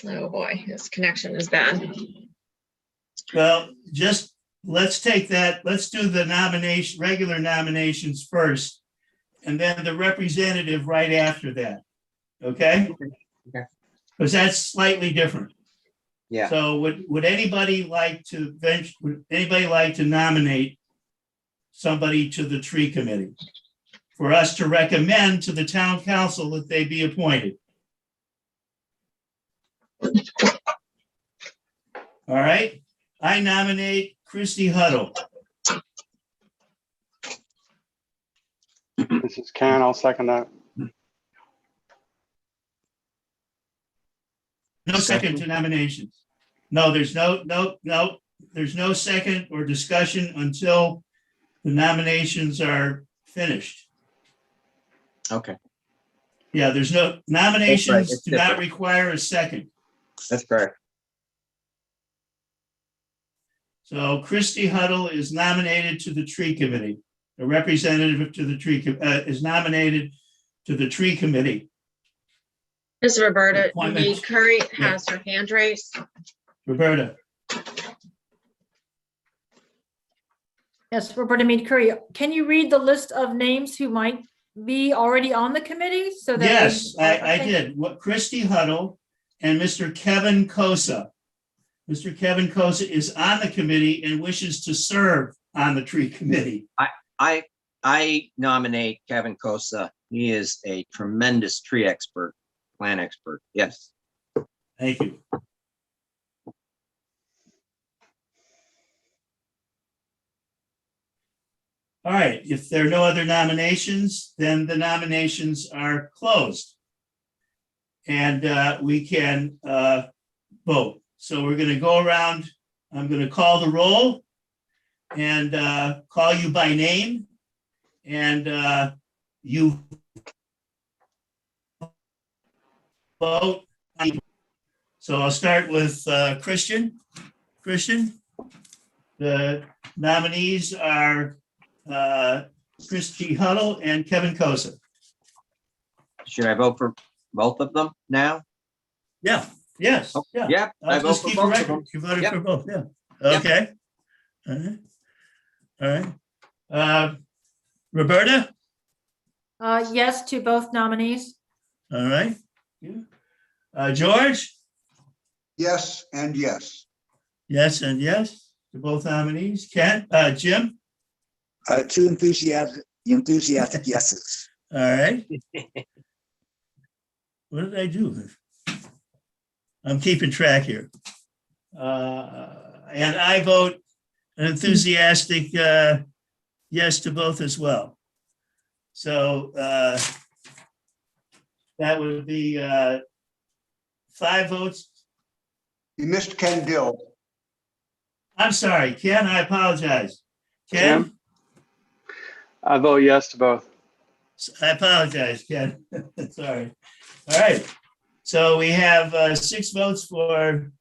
Speaker 8: Oh boy, his connection is bad.
Speaker 1: Well, just, let's take that, let's do the nomination, regular nominations first, and then the representative right after that, okay?
Speaker 2: Okay.
Speaker 1: Because that's slightly different.
Speaker 2: Yeah.
Speaker 1: So would anybody like to nominate somebody to the tree committee for us to recommend to the town council that they be appointed? All right, I nominate Christy Huddle.
Speaker 6: This is Ken. I'll second that.
Speaker 1: No second to nominations. No, there's no, there's no second or discussion until the nominations are finished.
Speaker 2: Okay,
Speaker 1: Yeah, there's no, nominations
Speaker 2: It's
Speaker 1: do not
Speaker 2: different.
Speaker 1: require a second.
Speaker 2: that's correct.
Speaker 1: So Christy Huddle is nominated to the tree committee. A representative to the tree, is nominated to the tree committee.
Speaker 8: Ms. Roberta
Speaker 1: Appointment.
Speaker 8: Mead Curry has her hand raised.
Speaker 1: Roberta,
Speaker 5: Yes, Roberta Mead Curry. Can you read the list of names who might be already on the committee so that?
Speaker 1: yes, I
Speaker 5: Okay.
Speaker 1: did. What Christy Huddle and Mr. Kevin Kosa. Mr. Kevin Kosa is on the committee and wishes to serve on the tree committee.
Speaker 2: I nominate Kevin Kosa. He is a tremendous tree expert, plant expert. Yes.
Speaker 1: Thank you. All right, if there are no other nominations, then the nominations are closed. And we can vote. So we're going to go around. I'm going to call the roll and call you by name. And you vote. So I'll start with Christian. Christian, the nominees are Christy Huddle and Kevin Kosa.
Speaker 2: Should I vote for both of them now?
Speaker 1: Yeah, yes, yeah.
Speaker 2: Yep, I
Speaker 1: I'll
Speaker 2: vote
Speaker 1: just
Speaker 2: for
Speaker 1: keep a
Speaker 2: both of
Speaker 1: record.
Speaker 2: them.
Speaker 1: You voted
Speaker 2: Yep.
Speaker 1: for both, yeah.
Speaker 2: Yep.
Speaker 1: Okay. All right. Roberta,
Speaker 5: Yes to both nominees.
Speaker 1: all right. Yeah. George,
Speaker 4: Yes, and yes.
Speaker 1: yes and yes to both nominees. Ken, Jim,
Speaker 9: Two enthusiastic yeses.
Speaker 1: all right. What did I do? I'm keeping track here. And I vote an enthusiastic yes to both as well. So that would be 5 votes.
Speaker 4: You missed Ken Dill.
Speaker 1: I'm sorry, Ken, I apologize. Ken,
Speaker 6: Jim? I vote yes to both.
Speaker 1: I apologize, Ken. Sorry. All right. So we have 6 votes for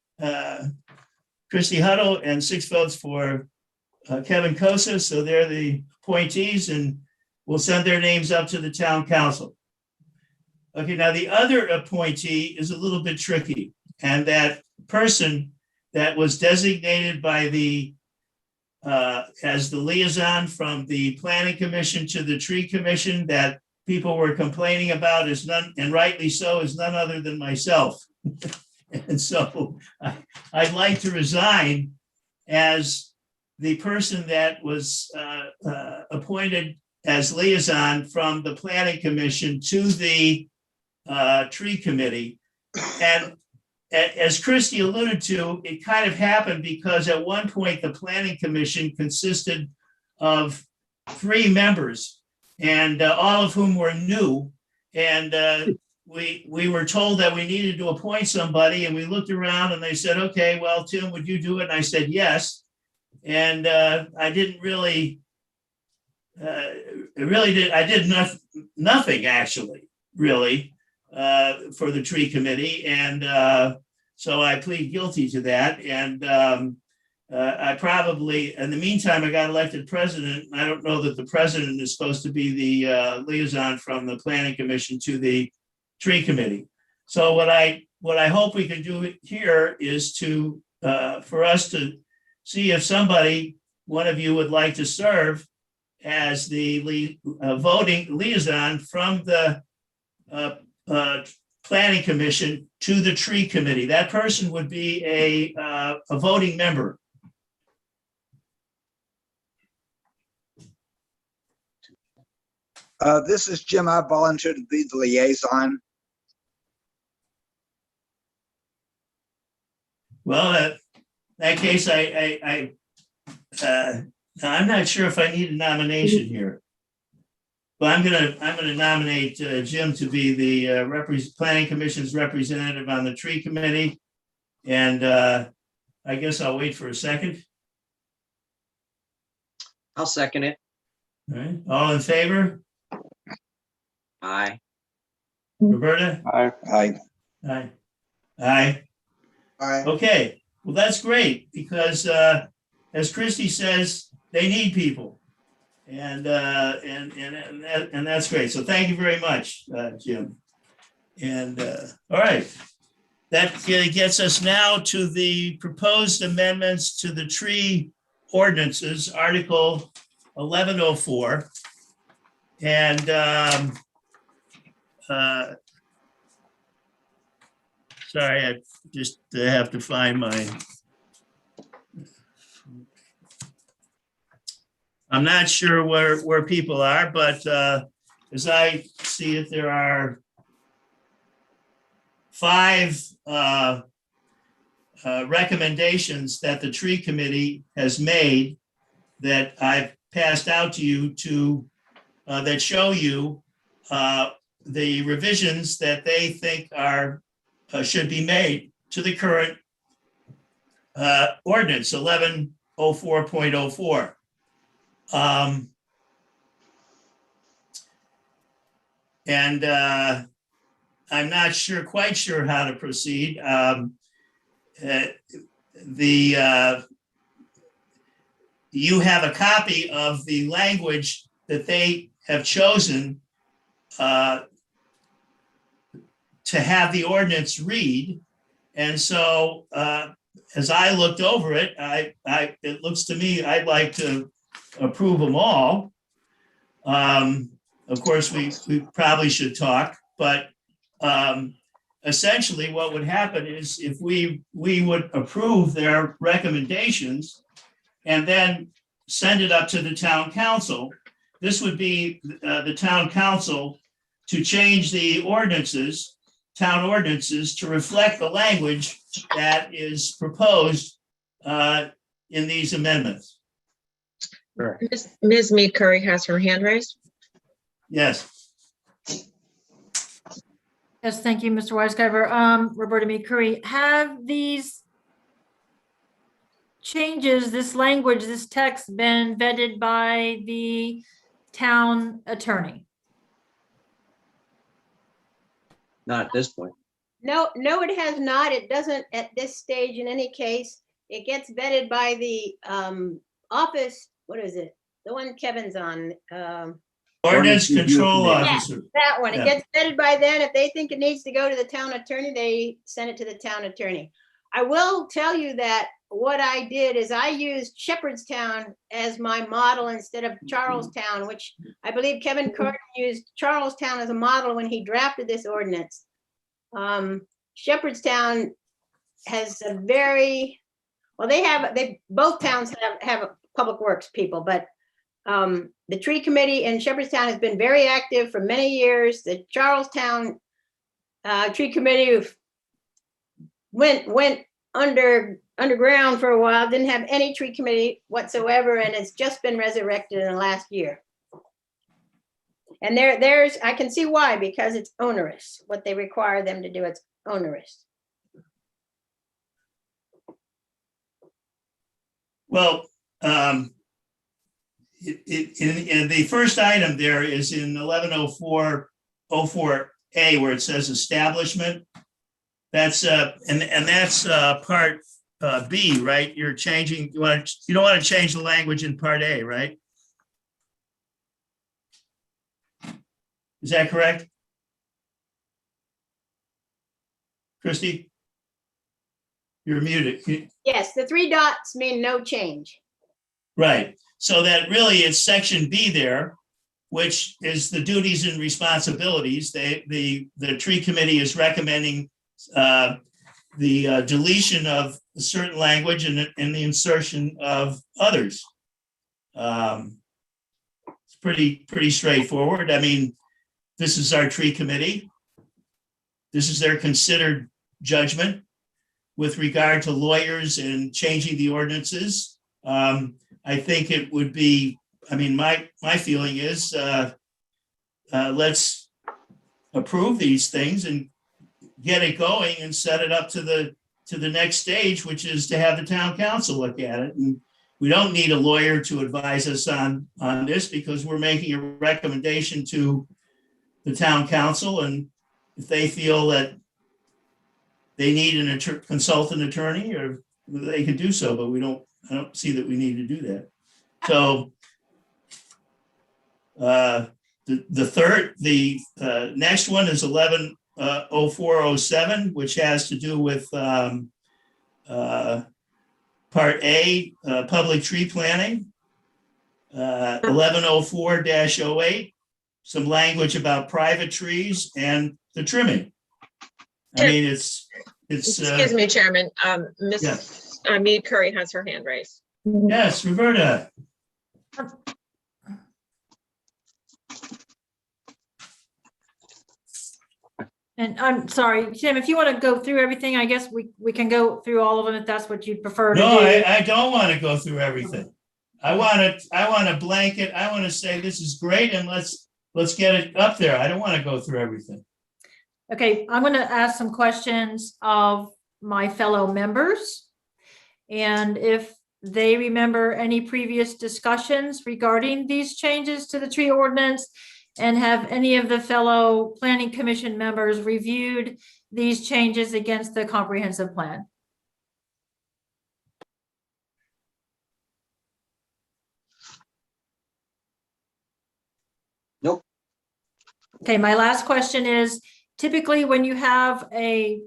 Speaker 1: Christy Huddle and 6 votes for Kevin Kosa. So they're the appointees and we'll send their names up to the town council. Okay, now the other appointee is a little bit tricky. And that person that was designated by the as the liaison from the planning commission to the tree commission that people were complaining about is none, and rightly so, is none other than myself. And so I'd like to resign as the person that was appointed as liaison from the planning commission to the tree committee. And as Christy alluded to, it kind of happened because at one point, the planning commission consisted of 3 members and all of whom were new. And we were told that we needed to appoint somebody, and we looked around and they said, okay, well, Tim, would you do it? And I said, yes. And I didn't really, I did nothing actually, really, for the tree committee. And so I plead guilty to that. And I probably, in the meantime, I got elected president. I don't know that the president is supposed to be the liaison from the planning commission to the tree committee. So what I hope we can do here is to, for us to see if somebody, one of you would like to serve as the voting liaison from the planning commission to the tree committee. That person would be a voting member.
Speaker 9: This is Jim. I volunteered to be the liaison.
Speaker 1: Well, in that case, I'm not sure if I need a nomination here. But I'm gonna nominate Jim to be the planning commission's representative on the tree committee. And I guess I'll wait for a second.
Speaker 2: I'll second it.
Speaker 1: All right, all in favor?
Speaker 2: Aye.
Speaker 1: Roberta?
Speaker 6: Aye.
Speaker 9: I,
Speaker 1: Aye. Aye.
Speaker 4: I,
Speaker 1: Okay, well, that's great because as Christie says, they need people. And that's great. So thank you very much, Jim. And all right, that gets us now to the proposed amendments to the tree ordinances, Article 1104. And sorry, I just have to find my. I'm not sure where people are, but as I see it, there are 5 recommendations that the tree committee has made that I've passed out to you that show you the revisions that they think are should be made to the current ordinance 1104.04. And I'm not quite sure how to proceed. You have a copy of the language that they have chosen to have the ordinance read. And so as I looked over it, it looks to me, I'd like to approve them all. Of course, we probably should talk, but essentially what would happen is if we would approve their recommendations and then send it up to the town council, this would be the town council to change the town ordinances to reflect the language that is proposed in these amendments.
Speaker 8: Ms. Mead Curry has her hand raised.
Speaker 1: Yes.
Speaker 5: Yes, thank you, Mr. Weisgerber. Roberta Mead Curry, have these changes, this language, this text been vetted by the town attorney?
Speaker 2: Not at this point.
Speaker 7: No, it has not. It doesn't at this stage in any case. It gets vetted by the office, what is it? The one Kevin's on.
Speaker 1: Ordinance control officer.
Speaker 7: That one. It
Speaker 1: Yeah.
Speaker 7: gets vetted by then. If they think it needs to go to the town attorney, they send it to the town attorney. I will tell you that what I did is I used Shepherdstown as my model instead of Charlestown, which I believe Kevin Carden used Charlestown as a model when he drafted this ordinance. Shepherdstown has a very, well, both towns have public works people, but the tree committee in Shepherdstown has been very active for many years. The Charlestown tree committee went underground for a while, didn't have any tree committee whatsoever, and it's just been resurrected in the last year. And there's, I can see why, because it's onerous. What they require them to do, it's onerous.
Speaker 1: Well, in the first item there is in 110404A where it says establishment. That's and that's part B, right? You're changing, you don't want to change the language in part A, right? Is that correct? Christie? You're muted.
Speaker 7: Yes, the 3 dots mean no change.
Speaker 1: Right. So that really is section B there, which is the duties and responsibilities. The tree committee is recommending the deletion of a certain language and the insertion of others. It's pretty straightforward. I mean, this is our tree committee. This is their considered judgment with regard to lawyers and changing the ordinances. I think it would be, I mean, my feeling is let's approve these things and get it going and set it up to the next stage, which is to have the town council look at it. And we don't need a lawyer to advise us on this because we're making a recommendation to the town council. And if they feel that they need an consultant attorney, or they can do so, but I don't see that we need to do that. So the next one is 110407, which has to do with part A, public tree planting. 1104-08, some language about private trees and the trimming. I mean, it's.
Speaker 8: Excuse me, Chairman, Ms. Mead Curry has her hand raised.
Speaker 1: Yes, Roberta.
Speaker 5: And I'm sorry, Tim, if you want to go through everything, I guess we can go through all of them if that's what you'd prefer to do.
Speaker 1: No, I don't want to go through everything. I want to blanket. I want to say this is great and let's get it up there. I don't want to go through everything.
Speaker 5: Okay, I'm going to ask some questions of my fellow members. And if they remember any previous discussions regarding these changes to the tree ordinance, and have any of the fellow planning commission members reviewed these changes against the comprehensive plan?
Speaker 2: Nope.
Speaker 5: Okay, my last question is, typically when you have a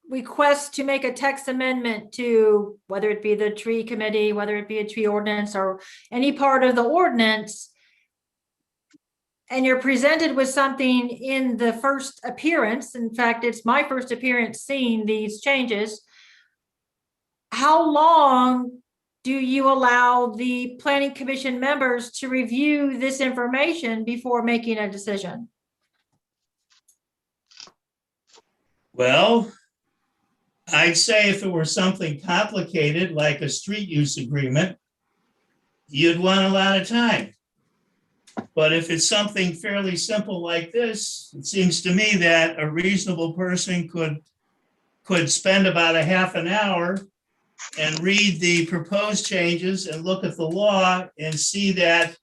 Speaker 5: request to make a text amendment to, whether it be the tree committee, whether it be a tree ordinance or any part of the ordinance, and you're presented with something in the first appearance, in fact, it's my first appearance seeing these changes, how long do you allow the planning commission members to review this information before making a decision?
Speaker 1: Well, I'd say if it were something complicated, like a street use agreement, you'd want a lot of time. But if it's something fairly simple like this, it seems to me that a reasonable person could spend about a half an hour and read the proposed changes and look at the law and see that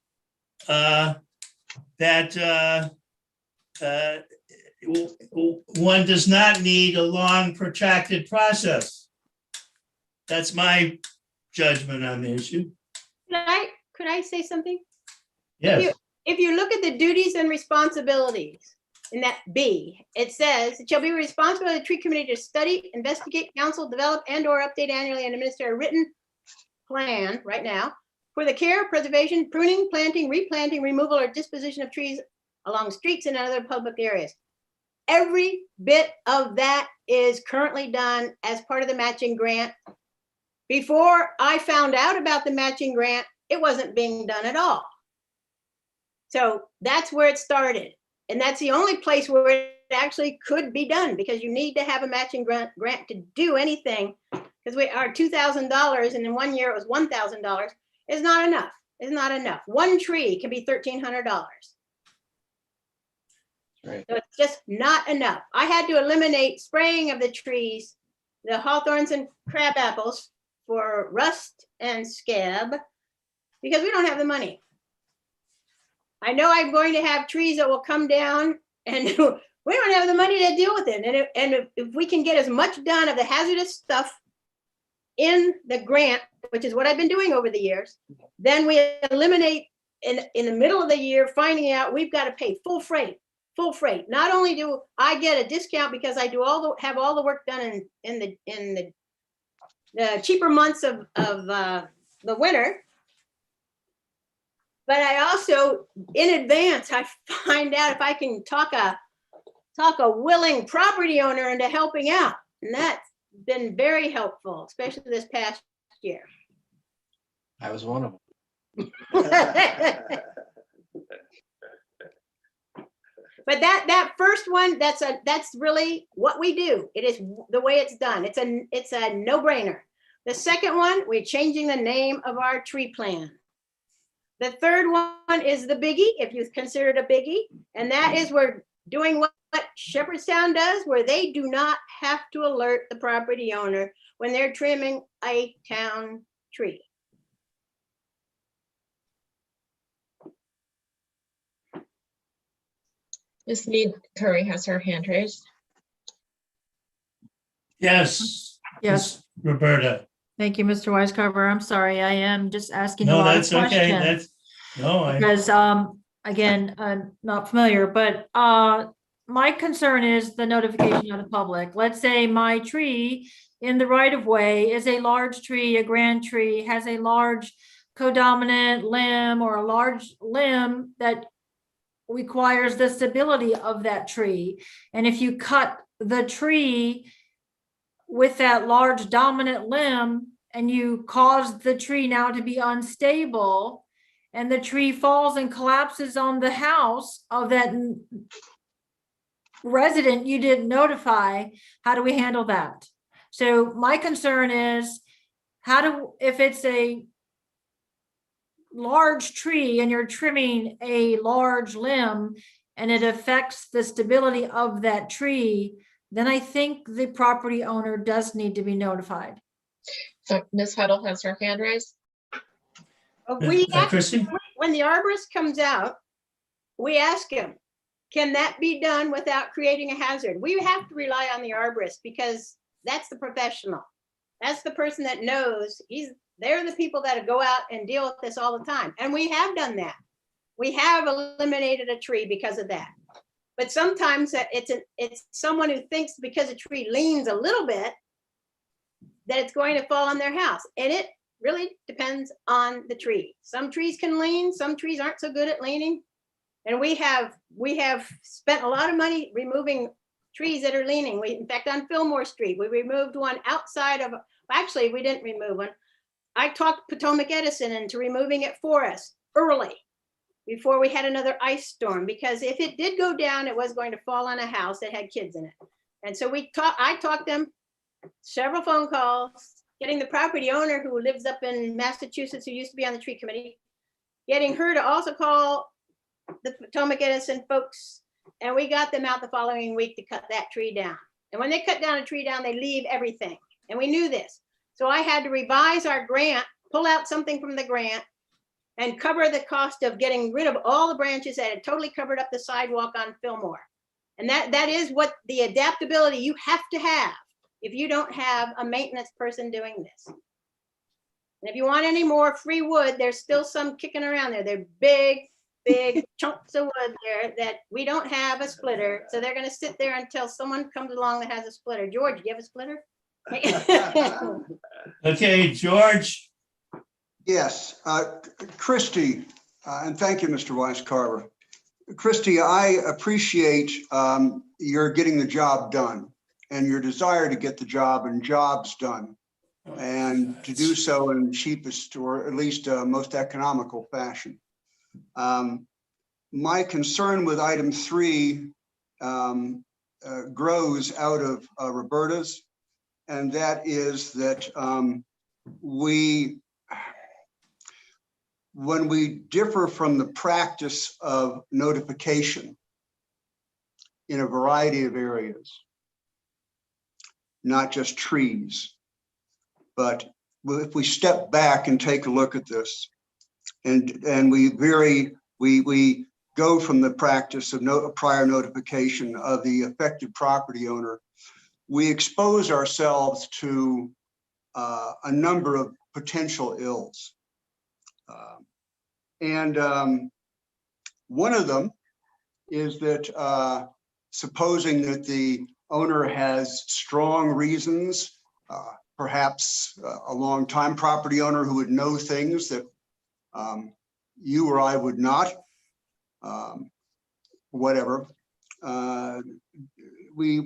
Speaker 1: one does not need a long, protracted process. That's my judgment on the issue.
Speaker 7: Could I say something?
Speaker 1: Yes.
Speaker 7: If you look at the duties and responsibilities in that B, it says it shall be responsible of the tree committee to study, investigate, counsel, develop, and/or update annually and administer a written plan right now for the care, preservation, pruning, planting, replanting, removal, or disposition of trees along streets and other public areas. Every bit of that is currently done as part of the matching grant. Before I found out about the matching grant, it wasn't being done at all. So that's where it started. And that's the only place where it actually could be done, because you need to have a matching grant to do anything, because our $2,000 and in 1 year it was $1,000 is not enough. is not enough. One tree can be $1,300.
Speaker 2: Right.
Speaker 7: So it's just not enough. I had to eliminate spraying of the trees, the hawthorns and crab apples for rust and scab, because we don't have the money. I know I'm going to have trees that will come down and we don't have the money to deal with it. And if we can get as much done of the hazardous stuff in the grant, which is what I've been doing over the years, then we eliminate in the middle of the year, finding out we've got to pay full freight. Not only do I get a discount because I do have all the work done in the cheaper months of the winter, but I also, in advance, I find out if I can talk a willing property owner into helping out. And that's been very helpful, especially this past year.
Speaker 2: I was one of them.
Speaker 7: But that first one, that's really what we do. It is the way it's done. It's a no-brainer. The second one, we're changing the name of our tree plan. The third one is the biggie, if you consider it a biggie, and that is we're doing what Shepherdstown does, where they do not have to alert the property owner when they're trimming a town tree.
Speaker 8: Ms. Mead Curry has her hand raised.
Speaker 1: Yes.
Speaker 5: Yes.
Speaker 1: Roberta.
Speaker 5: Thank you, Mr. Weiscarver. I'm sorry, I am just asking a
Speaker 1: No,
Speaker 5: lot of
Speaker 1: that's okay.
Speaker 5: questions.
Speaker 1: I,
Speaker 5: Because, again, I'm not familiar, but my concern is the notification of the public. Let's say my tree in the right of way is a large tree, a grand tree, has a large codominant limb or a large limb that requires the stability of that tree. And if you cut the tree with that large dominant limb and you cause the tree now to be unstable and the tree falls and collapses on the house of that resident you didn't notify, how do we handle that? So my concern is if it's a large tree and you're trimming a large limb and it affects the stability of that tree, then I think the property owner does need to be notified.
Speaker 8: So Ms. Huddle has her hand raised.
Speaker 1: Christie?
Speaker 7: When the arborist comes out, we ask him, can that be done without creating a hazard? We have to rely on the arborist because that's the professional. That's the person that knows. They're the people that go out and deal with this all the time. And we have done that. We have eliminated a tree because of that. But sometimes it's someone who thinks because a tree leans a little bit that it's going to fall on their house. And it really depends on the tree. Some trees can lean, some trees aren't so good at leaning. And we have spent a lot of money removing trees that are leaning. In fact, on Fillmore Street, we removed one outside of, actually, we didn't remove one. I talked Potomac Edison into removing it for us early before we had another ice storm, because if it did go down, it was going to fall on a house that had kids in it. And so I talked them several phone calls, getting the property owner who lives up in Massachusetts, who used to be on the tree committee, getting her to also call the Potomac Edison folks. And we got them out the following week to cut that tree down. And when they cut down a tree down, they leave everything. And we knew this. So I had to revise our grant, pull out something from the grant and cover the cost of getting rid of all the branches that had totally covered up the sidewalk on Fillmore. And that is what the adaptability you have to have if you don't have a maintenance person doing this. And if you want any more free wood, there's still some kicking around there. They're big chunks of wood there that we don't have a splitter. So they're going to sit there until someone comes along that has a splitter. George, do you have a splitter?
Speaker 1: Okay, George.
Speaker 4: Yes, Christie, and thank you, Mr. Weiscarver. Christie, I appreciate your getting the job done and your desire to get the job and jobs done, and to do so in cheapest or at least most economical fashion. My concern with item 3 grows out of Roberta's, and that is that when we differ from the practice of notification in a variety of areas, not just trees, but if we step back and take a look at this, and we go from the practice of prior notification of the affected property owner, we expose ourselves to a number of potential ills. One of them is that supposing that the owner has strong reasons, perhaps a long-time property owner who would know things that you or I would not, whatever. We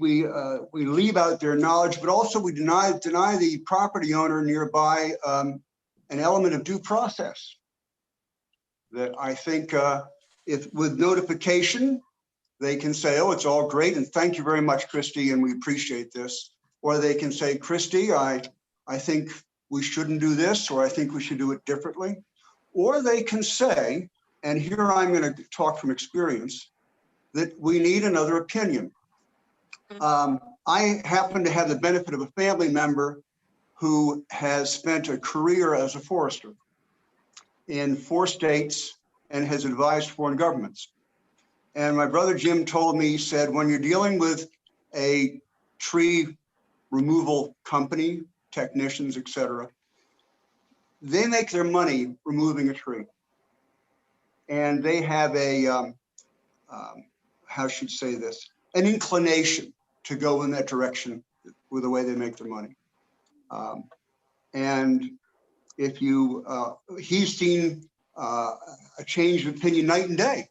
Speaker 4: leave out their knowledge, but also we deny the property owner nearby an element of due process. That I think if with notification, they can say, oh, it's all great, and thank you very much, Christy, and we appreciate this. Or they can say, Christy, I think we shouldn't do this, or I think we should do it differently. Or they can say, and here I'm going to talk from experience, that we need another opinion. I happen to have the benefit of a family member who has spent a career as a forester in 4 states and has advised foreign governments. And my brother Jim told me, he said, when you're dealing with a tree removal company, technicians, et cetera, they make their money removing a tree. And they have a, how should I say this, an inclination to go in that direction with the way they make their money. And if you, he's seen a change of opinion night and day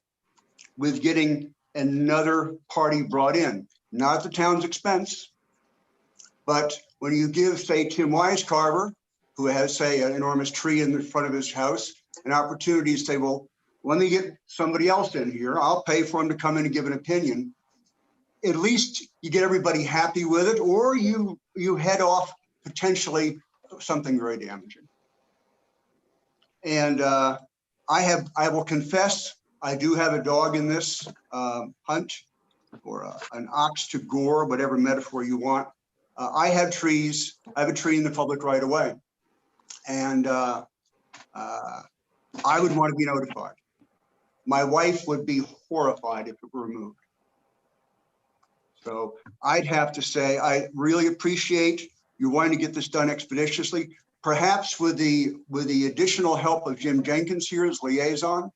Speaker 4: with getting another party brought in, not at the town's expense, but when you give, say, Tim Weiscarver, who has, say, an enormous tree in the front of his house, an opportunity to say, well, let me get somebody else in here. I'll pay for him to come in and give an opinion. At least you get everybody happy with it, or you head off potentially something very damaging. And I will confess, I do have a dog in this hunt, or an ox to gore, whatever metaphor you want. I have trees. I have a tree in the public right of way, and I would want to be notified. My wife would be horrified if it were removed. So I'd have to say, I really appreciate you wanting to get this done expeditiously, perhaps with the additional help of Jim Jenkins here as liaison.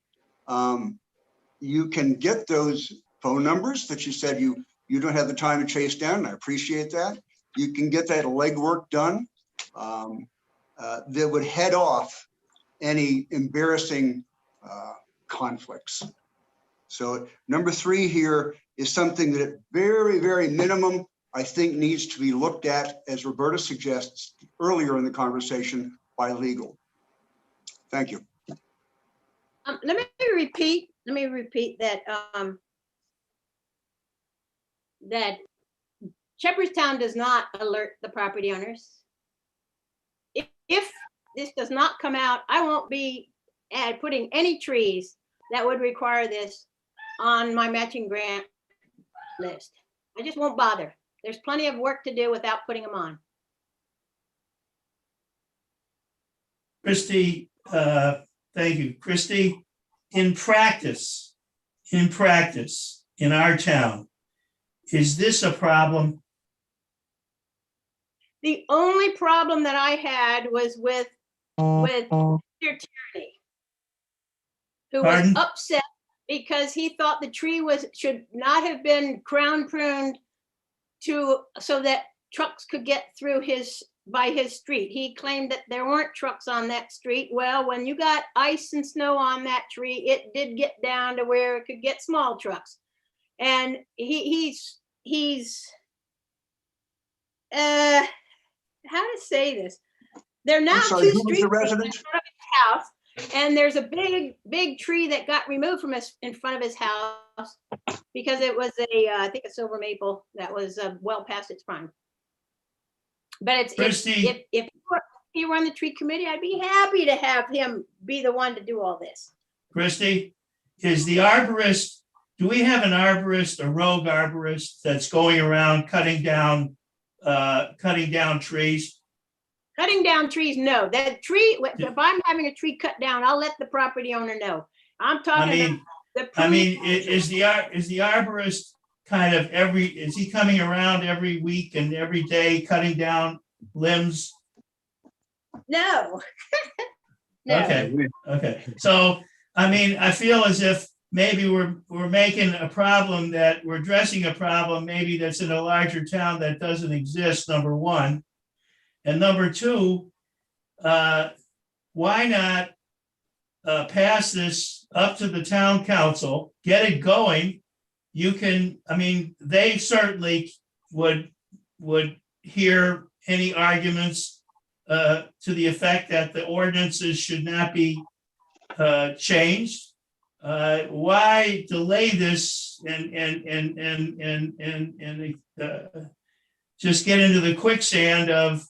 Speaker 4: You can get those phone numbers that you said you don't have the time to chase down, and I appreciate that. You can get that legwork done that would head off any embarrassing conflicts. So number 3 here is something that at very, very minimum, I think needs to be looked at, as Roberta suggests earlier in the conversation, by legal. Thank you.
Speaker 7: Let me repeat that that Shepherdstown does not alert the property owners. If this does not come out, I won't be putting any trees that would require this on my matching grant list. I just won't bother. There's plenty of work to do without putting them on.
Speaker 1: Christy, thank you. Christy, in practice, in our town, is this a problem?
Speaker 7: The only problem that I had was with Mr. Tierney, who was
Speaker 1: Pardon?
Speaker 7: upset because he thought the tree should not have been crown pruned so that trucks could get through by his street. He claimed that there weren't trucks on that street. Well, when you got ice and snow on that tree, it did get down to where it could get small trucks. And he's how to say this? There are now
Speaker 4: I'm sorry,
Speaker 7: 2
Speaker 4: who was
Speaker 7: streets
Speaker 4: the
Speaker 7: in
Speaker 4: resident?
Speaker 7: front of his house, and there's a big tree that got removed from in front of his house because it was I think a silver maple that was well past its prime. But it's
Speaker 1: Christy.
Speaker 7: if you run the tree committee, I'd be happy to have him be the one to do all this.
Speaker 1: Christie, is the arborist, do we have an arborist, a rogue arborist that's going around cutting down trees?
Speaker 7: Cutting down trees, no. That tree, if I'm having a tree cut down, I'll let the property owner know. I'm
Speaker 1: I
Speaker 7: talking about
Speaker 1: mean,
Speaker 7: the.
Speaker 1: is the arborist kind of is he coming around every week and every day cutting down limbs?
Speaker 7: No. No.
Speaker 1: Okay. So, I mean, I feel as if maybe we're making a problem that we're addressing a problem maybe that's in a larger town that doesn't exist, number one. And number two, why not pass this up to the town council, get it going? You can, I mean, they certainly would hear any arguments to the effect that the ordinances should not be changed. Why delay this and just get into the quicksand of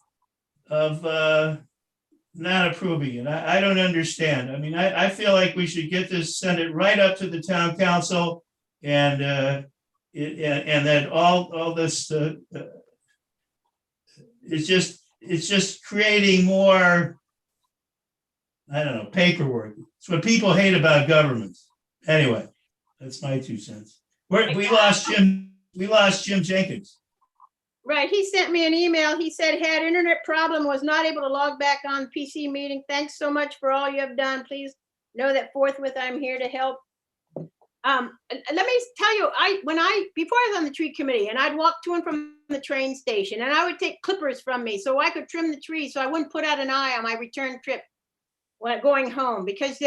Speaker 1: not approving it? I don't understand. I mean, I feel like we should get this, send it right up to the town council, and that all this it's just creating more, I don't know, paperwork. It's what people hate about government. Anyway, that's my 2 cents. We lost Jim Jenkins.
Speaker 7: Right, he sent me an email. He said had internet problem, was not able to log back on PC meeting. Thanks so much for all you have done. Please know that forthwith I'm here to help. Let me tell you, before I was on the tree committee, and I'd walk to and from the train station, and I would take clippers from me so I could trim the trees so I wouldn't put out an eye on my return trip when going home, because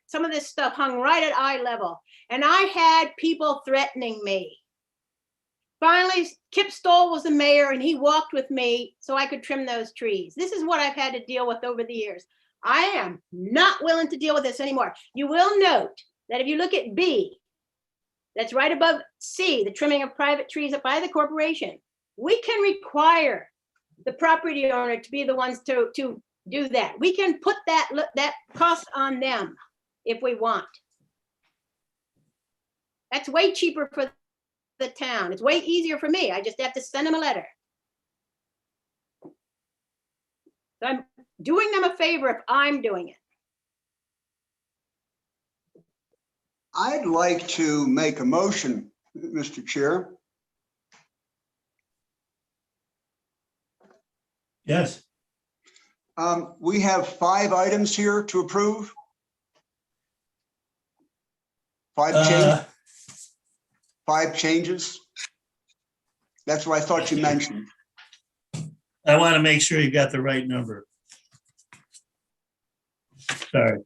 Speaker 7: some of this stuff hung right at eye level, and I had people threatening me. Finally, Kip Stoll was the mayor, and he walked with me so I could trim those trees. This is what I've had to deal with over the years. I am not willing to deal with this anymore. You will note that if you look at B, that's right above C, the trimming of private trees up by the corporation, we can require the property owner to be the ones to do that. We can put that cost on them if we want. That's way cheaper for the town. It's way easier for me. I just have to send them a letter. So I'm doing them a favor if I'm doing it.
Speaker 4: I'd like to make a motion, Mr. Chair.
Speaker 1: Yes.
Speaker 4: We have 5 items here to approve. 5 changes. That's what I thought you mentioned.
Speaker 1: I want to make sure you got the right number. Sorry.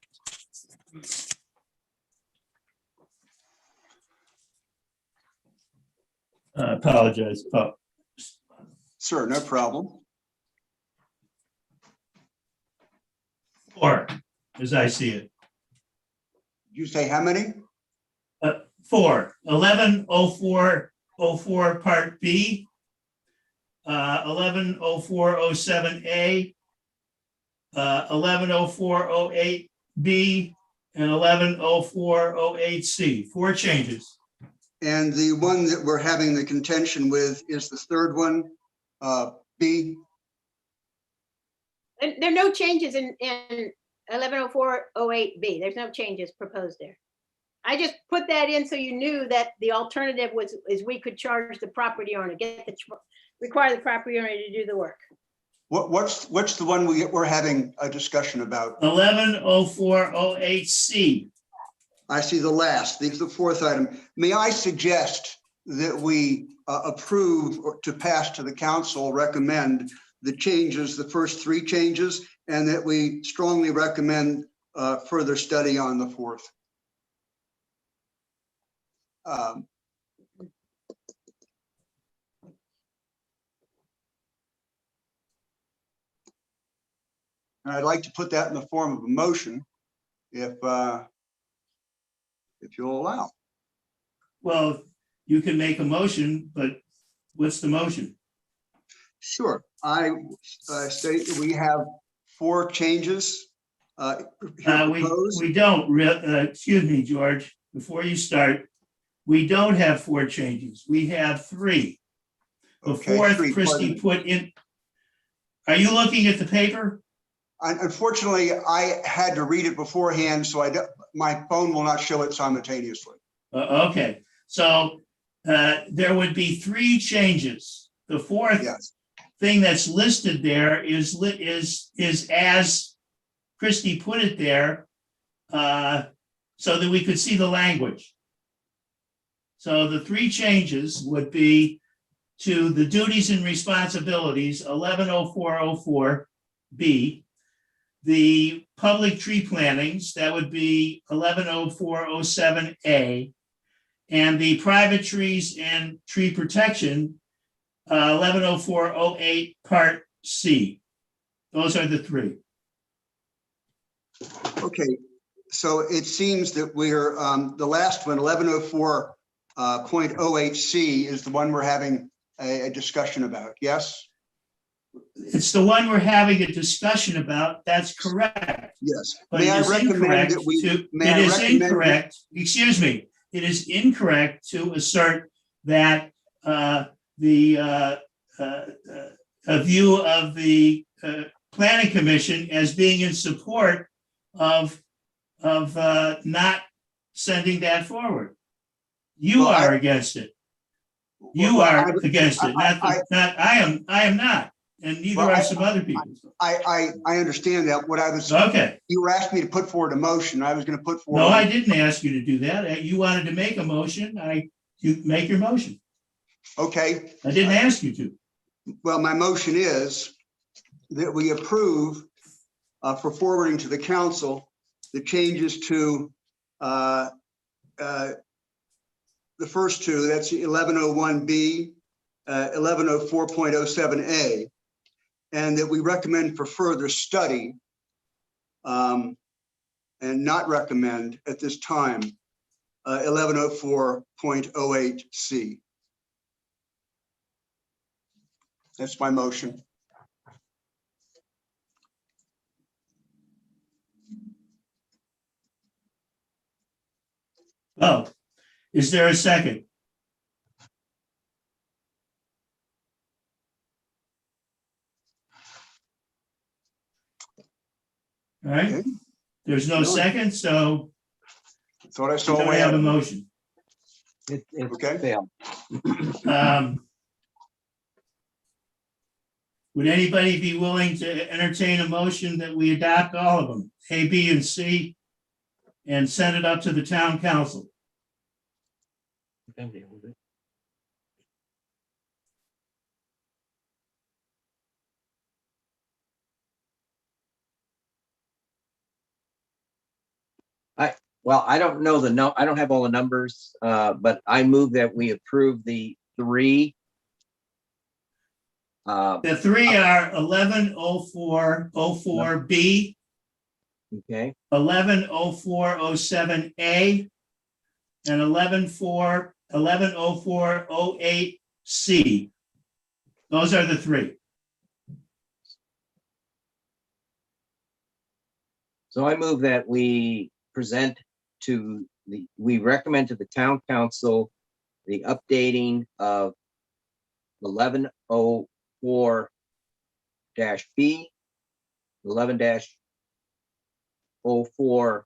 Speaker 1: I apologize. Oh,
Speaker 4: Sir, no problem.
Speaker 1: 4, as I see it.
Speaker 4: You say how many?
Speaker 1: 4, 110404 Part B, 110407A, 110408B, and 110408C. 4 changes.
Speaker 4: And the one that we're having the contention with is the third one, B.
Speaker 7: And there are no changes in 110408B. There's no changes proposed there. I just put that in so you knew that the alternative is we could charge the property owner, require the property owner to do the work.
Speaker 4: What's the one we're having a discussion about?
Speaker 1: 110408C.
Speaker 4: I see the last. This is the 4th item. May I suggest that we approve or to pass to the council, recommend the changes, the first 3 changes, and that we strongly recommend further study on the 4th. And I'd like to put that in the form of a motion, if you'll allow.
Speaker 1: Well, you can make a motion, but what's the motion?
Speaker 4: Sure. I state that we have 4 changes here proposed.
Speaker 1: We don't, excuse me, George, before you start, we don't have 4 changes. We have 3. The
Speaker 4: Okay,
Speaker 1: 4th,
Speaker 4: 3,
Speaker 1: Christie
Speaker 4: pardon me.
Speaker 1: put in. Are you looking at the paper?
Speaker 4: Unfortunately, I had to read it beforehand, so my phone will not show it simultaneously.
Speaker 1: Okay, so there would be 3 changes. The 4th
Speaker 4: Yes,
Speaker 1: thing that's listed there is as Christie put it there, so that we could see the language. So the 3 changes would be to the duties and responsibilities, 110404B, the public tree plantings, that would be 110407A, and the private trees and tree protection, 110408 Part C. Those are the 3.
Speaker 4: okay. So it seems that we're, the last one, 1104.08C is the one we're having a discussion about, yes?
Speaker 1: It's the one we're having a discussion about. That's correct.
Speaker 4: Yes.
Speaker 1: But
Speaker 4: May
Speaker 1: it
Speaker 4: I
Speaker 1: is
Speaker 4: recommend
Speaker 1: incorrect
Speaker 4: that we?
Speaker 1: to,
Speaker 4: may
Speaker 1: it
Speaker 4: I
Speaker 1: is
Speaker 4: recommend that-
Speaker 1: incorrect, excuse me, it is incorrect to assert that a view of the planning commission as being in support of not sending that forward. You
Speaker 4: Well,
Speaker 1: are against it. You
Speaker 4: Well,
Speaker 1: are against it, I am not, and neither
Speaker 4: Well,
Speaker 1: are some other people.
Speaker 4: I understand that. What I was,
Speaker 1: Okay.
Speaker 4: you were asking me to put forward a motion. I was going to put forward.
Speaker 1: No, I didn't ask you to do that. You wanted to make a motion. You make your motion.
Speaker 4: Okay.
Speaker 1: I didn't ask you to.
Speaker 4: Well, my motion is that we approve for forwarding to the council the changes to the first 2, that's 1101B, 1104.07A, and that we recommend for further study and not recommend at this time 1104.08C. That's my motion.
Speaker 1: Oh, is there a second? All right,
Speaker 4: Okay.
Speaker 1: there's no
Speaker 4: No.
Speaker 1: second, so
Speaker 4: Thought I
Speaker 1: we
Speaker 4: saw
Speaker 1: don't
Speaker 4: one.
Speaker 1: have a motion.
Speaker 2: It
Speaker 4: Okay.
Speaker 2: failed.
Speaker 1: Would anybody be willing to entertain a motion that we adopt all of them, A, B, and C, and send it up to the town council?
Speaker 2: Well, I don't know I don't have all the numbers, but I move that we approve the 3.
Speaker 1: The 3 are 110404B,
Speaker 2: Okay,
Speaker 1: 110407A, and 110408C. Those are the 3.
Speaker 2: so I move that we recommend to the town council the updating of 1104-B, 11-04,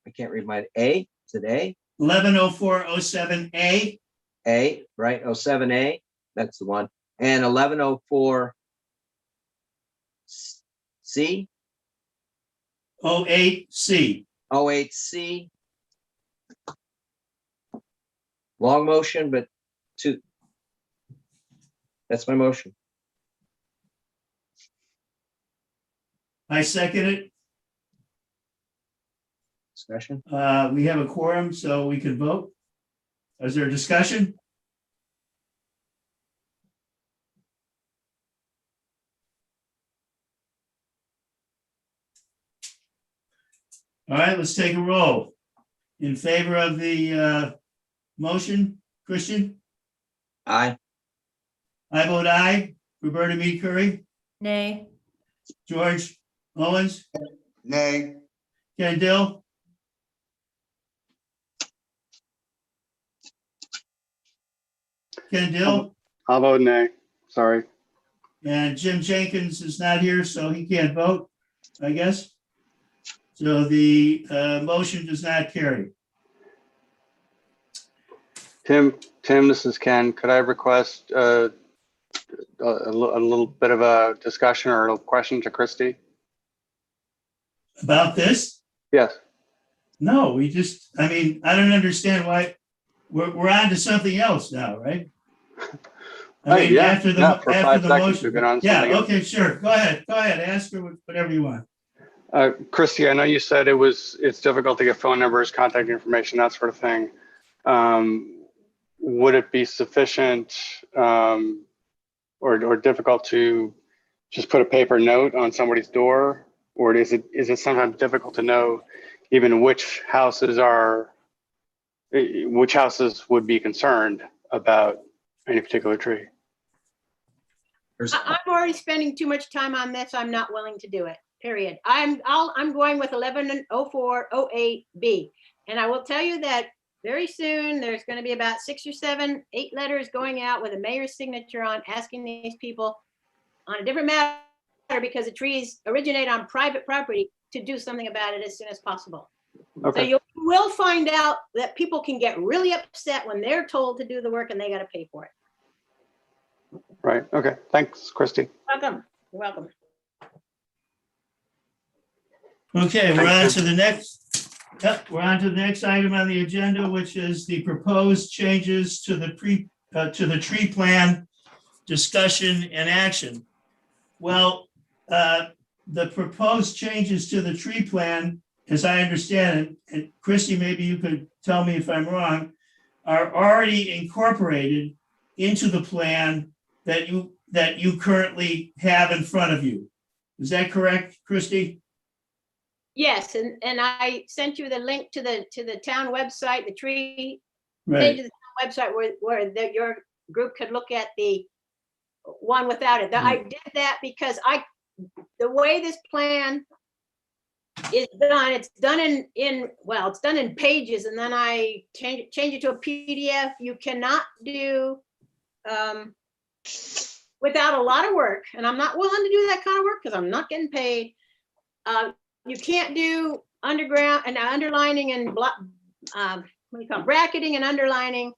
Speaker 2: I can't read my A today.
Speaker 1: 110407A,
Speaker 2: A, right, 07A, that's the one, and 1104 C,
Speaker 1: 08C.
Speaker 2: 08C. Long motion, but 2. That's my motion.
Speaker 1: I second it.
Speaker 2: Discussion?
Speaker 1: We have a quorum, so we can vote. Is there a discussion? All right, let's take a roll. In favor of the motion, Christian?
Speaker 2: Aye.
Speaker 1: I vote aye. Roberta Mead Curry?
Speaker 5: Nay.
Speaker 1: George Owens,
Speaker 4: Nay.
Speaker 1: Ken Dill, Ken Dill,
Speaker 6: I'll vote nay. Sorry.
Speaker 1: and Jim Jenkins is not here, so he can't vote, I guess. So the motion does not carry.
Speaker 6: Tim, this is Ken. Could I request a little bit of a discussion or a question to Christie?
Speaker 1: About this?
Speaker 6: Yes.
Speaker 1: No, I mean, I don't understand why, we're on to something else now, right? I mean,
Speaker 6: Yeah,
Speaker 1: after
Speaker 6: yeah, for 5
Speaker 1: after the
Speaker 6: seconds,
Speaker 1: motion.
Speaker 6: we've been on
Speaker 1: Yeah,
Speaker 6: something else.
Speaker 1: okay, sure, go ahead, ask her whatever you want.
Speaker 6: Christie, I know you said it's difficult to get phone numbers, contact information, that sort of thing. Would it be sufficient or difficult to just put a paper note on somebody's door? Or is it sometimes difficult to know even which houses would be concerned about any particular tree?
Speaker 7: I'm already spending too much time on this. I'm not willing to do it, period. I'm going with 110408B. And I will tell you that very soon, there's going to be about 6 or 7, 8 letters going out with a mayor's signature on, asking these people on a different matter, because the trees originate on private property, to do something about it as soon as possible. So
Speaker 6: Okay,
Speaker 7: you will find out that people can get really upset when they're told to do the work and they got to pay for it.
Speaker 6: right. Okay, thanks, Christie.
Speaker 7: Welcome. You're welcome.
Speaker 1: Okay, we're on to the next, we're on to the next item on the agenda, which is the proposed changes to the tree plan discussion and action. Well, the proposed changes to the tree plan, as I understand it, and Christie, maybe you could tell me if I'm wrong, are already incorporated into the plan that you currently have in front of you. Is that correct, Christie?
Speaker 7: Yes, and I sent you the link to the town website, the tree
Speaker 1: Right,
Speaker 7: page of the town website where your group could look at the one without it. I did that because the way this plan is done, it's done it's done in pages, and then I change it to a PDF. You cannot do without a lot of work, and I'm not willing to do that kind of work because I'm not getting paid. You can't do underground and underlining and bracketing and underlining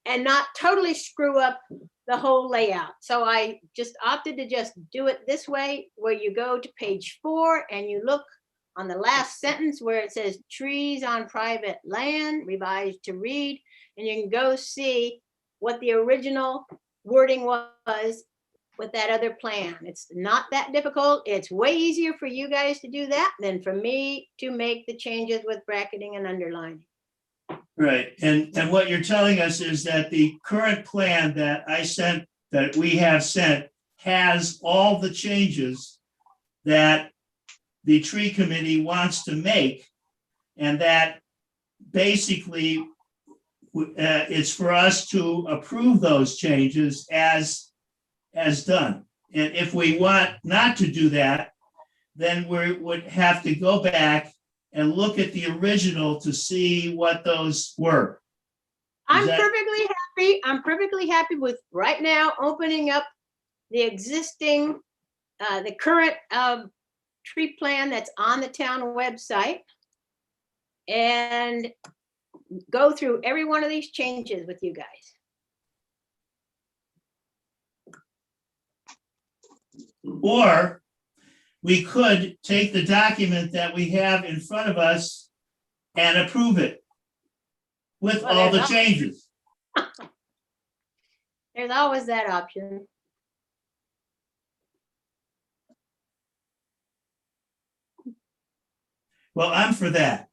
Speaker 7: and not totally screw up the whole layout. So I just opted to just do it this way, where you go to page 4 and you look on the last sentence where it says trees on private land, revised to read, and you can go see what the original wording was with that other plan. It's not that difficult. It's way easier for you guys to do that than for me to make the changes with bracketing and underlining.
Speaker 1: right. And what you're telling us is that the current plan that we have sent has all the changes that the tree committee wants to make, and that basically it's for us to approve those changes as done. And if we want not to do that, then we would have to go back and look at the original to see what those were.
Speaker 7: I'm
Speaker 1: that-
Speaker 7: perfectly happy. I'm perfectly happy with right now opening up the existing, the current tree plan that's on the town website, and go through every one of these changes with you guys.
Speaker 1: Or we could take the document that we have in front of us and approve it with
Speaker 7: Well,
Speaker 1: all the
Speaker 7: there's
Speaker 1: changes.
Speaker 7: There's always that option.
Speaker 1: Well, I'm for that.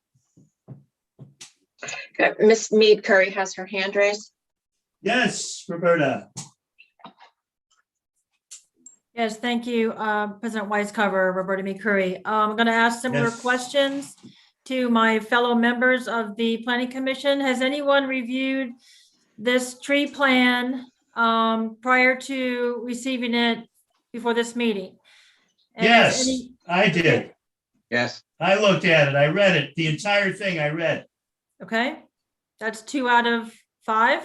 Speaker 8: Okay, Miss Mead Curry has her hand raised.
Speaker 1: Yes, Roberta.
Speaker 5: Yes, thank you, President Wisecover, Roberta McCurry. I'm going to ask similar
Speaker 1: Yes.
Speaker 5: questions to my fellow members of the Planning Commission. Has anyone reviewed this tree plan prior to receiving it before this meeting? And has
Speaker 1: Yes,
Speaker 5: any-
Speaker 1: I did.
Speaker 2: Yes,
Speaker 1: I looked at it. I read it. The entire thing I read.
Speaker 5: Okay, that's 2 out of 5.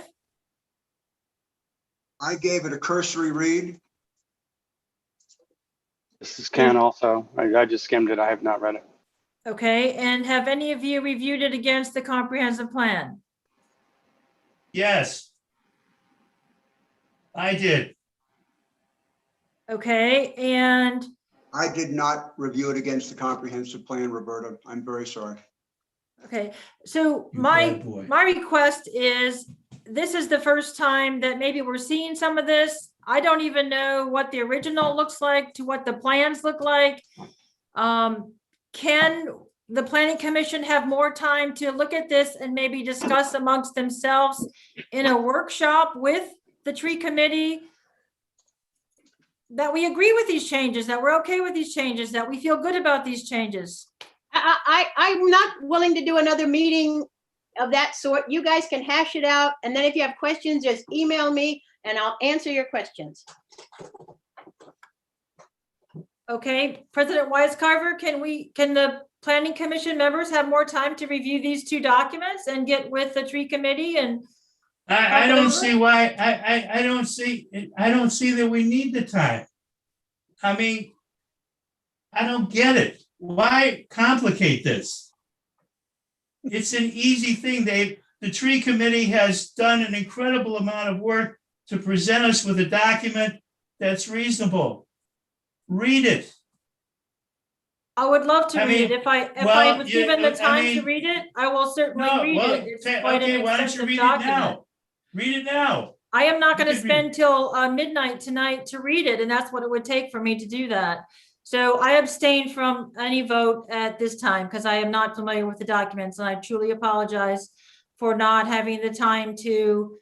Speaker 4: I gave it a cursory read.
Speaker 6: This is Ken also. I just skimmed it. I have not read it.
Speaker 5: Okay, and have any of you reviewed it against the comprehensive plan?
Speaker 1: Yes. I did.
Speaker 5: Okay, and
Speaker 4: I did not review it against the comprehensive plan, Roberta. I'm very sorry.
Speaker 5: okay, so
Speaker 1: You
Speaker 5: my
Speaker 1: bad boy.
Speaker 5: request is, this is the first time that maybe we're seeing some of this. I don't even know what the original looks like to what the plans look like. Can the planning commission have more time to look at this and maybe discuss amongst themselves in a workshop with the tree committee? That we agree with these changes, that we're okay with these changes, that we feel good about these changes.
Speaker 7: I'm not willing to do another meeting of that sort. You guys can hash it out, and then if you have questions, just email me and I'll answer your questions.
Speaker 5: Okay, President Wisecarver, can the planning commission members have more time to review these 2 documents and get with the tree committee and?
Speaker 1: I don't see why, I don't see that we need the time. I mean, I don't get it. Why complicate this? It's an easy thing. The tree committee has done an incredible amount of work to present us with a document that's reasonable. Read it.
Speaker 5: I would love to
Speaker 1: I
Speaker 5: read it.
Speaker 1: mean,
Speaker 5: If I
Speaker 1: well,
Speaker 5: was
Speaker 1: you-
Speaker 5: given the
Speaker 1: I
Speaker 5: time to
Speaker 1: mean-
Speaker 5: read it, I will certainly
Speaker 1: No,
Speaker 5: read
Speaker 1: well,
Speaker 5: it. It's
Speaker 1: okay,
Speaker 5: quite an
Speaker 1: why don't you
Speaker 5: extensive
Speaker 1: read it
Speaker 5: document.
Speaker 1: now? Read it now.
Speaker 5: I am not going to
Speaker 1: You could read
Speaker 5: spend till midnight tonight to read it, and that's what it would take for me to do that. So I abstain from any vote at this time because I am not familiar with the documents, and I truly apologize for not having the time to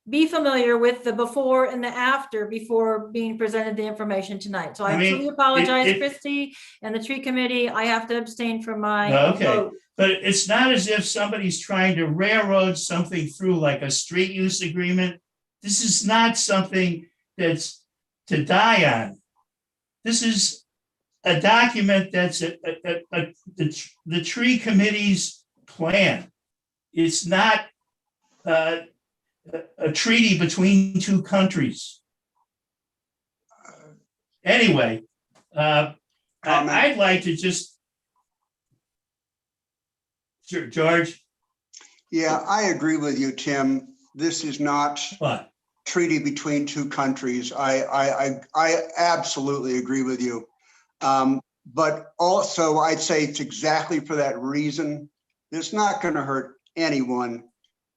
Speaker 5: be familiar with the before and the after before being presented the information tonight. So
Speaker 1: I
Speaker 5: I
Speaker 1: mean,
Speaker 5: truly apologize,
Speaker 1: it-
Speaker 5: Christie, and the tree committee. I have to abstain from my
Speaker 1: Okay.
Speaker 5: vote.
Speaker 1: But it's not as if somebody's trying to railroad something through like a street use agreement. This is not something that's to die on. This is a document that's the tree committee's plan. It's not a treaty between 2 countries. Anyway, I'd like to just. Sure, George,
Speaker 4: Yeah, I agree with you, Tim. This is not
Speaker 1: what?
Speaker 4: treaty between 2 countries. I absolutely agree with you. But also I'd say it's exactly for that reason. It's not going to hurt anyone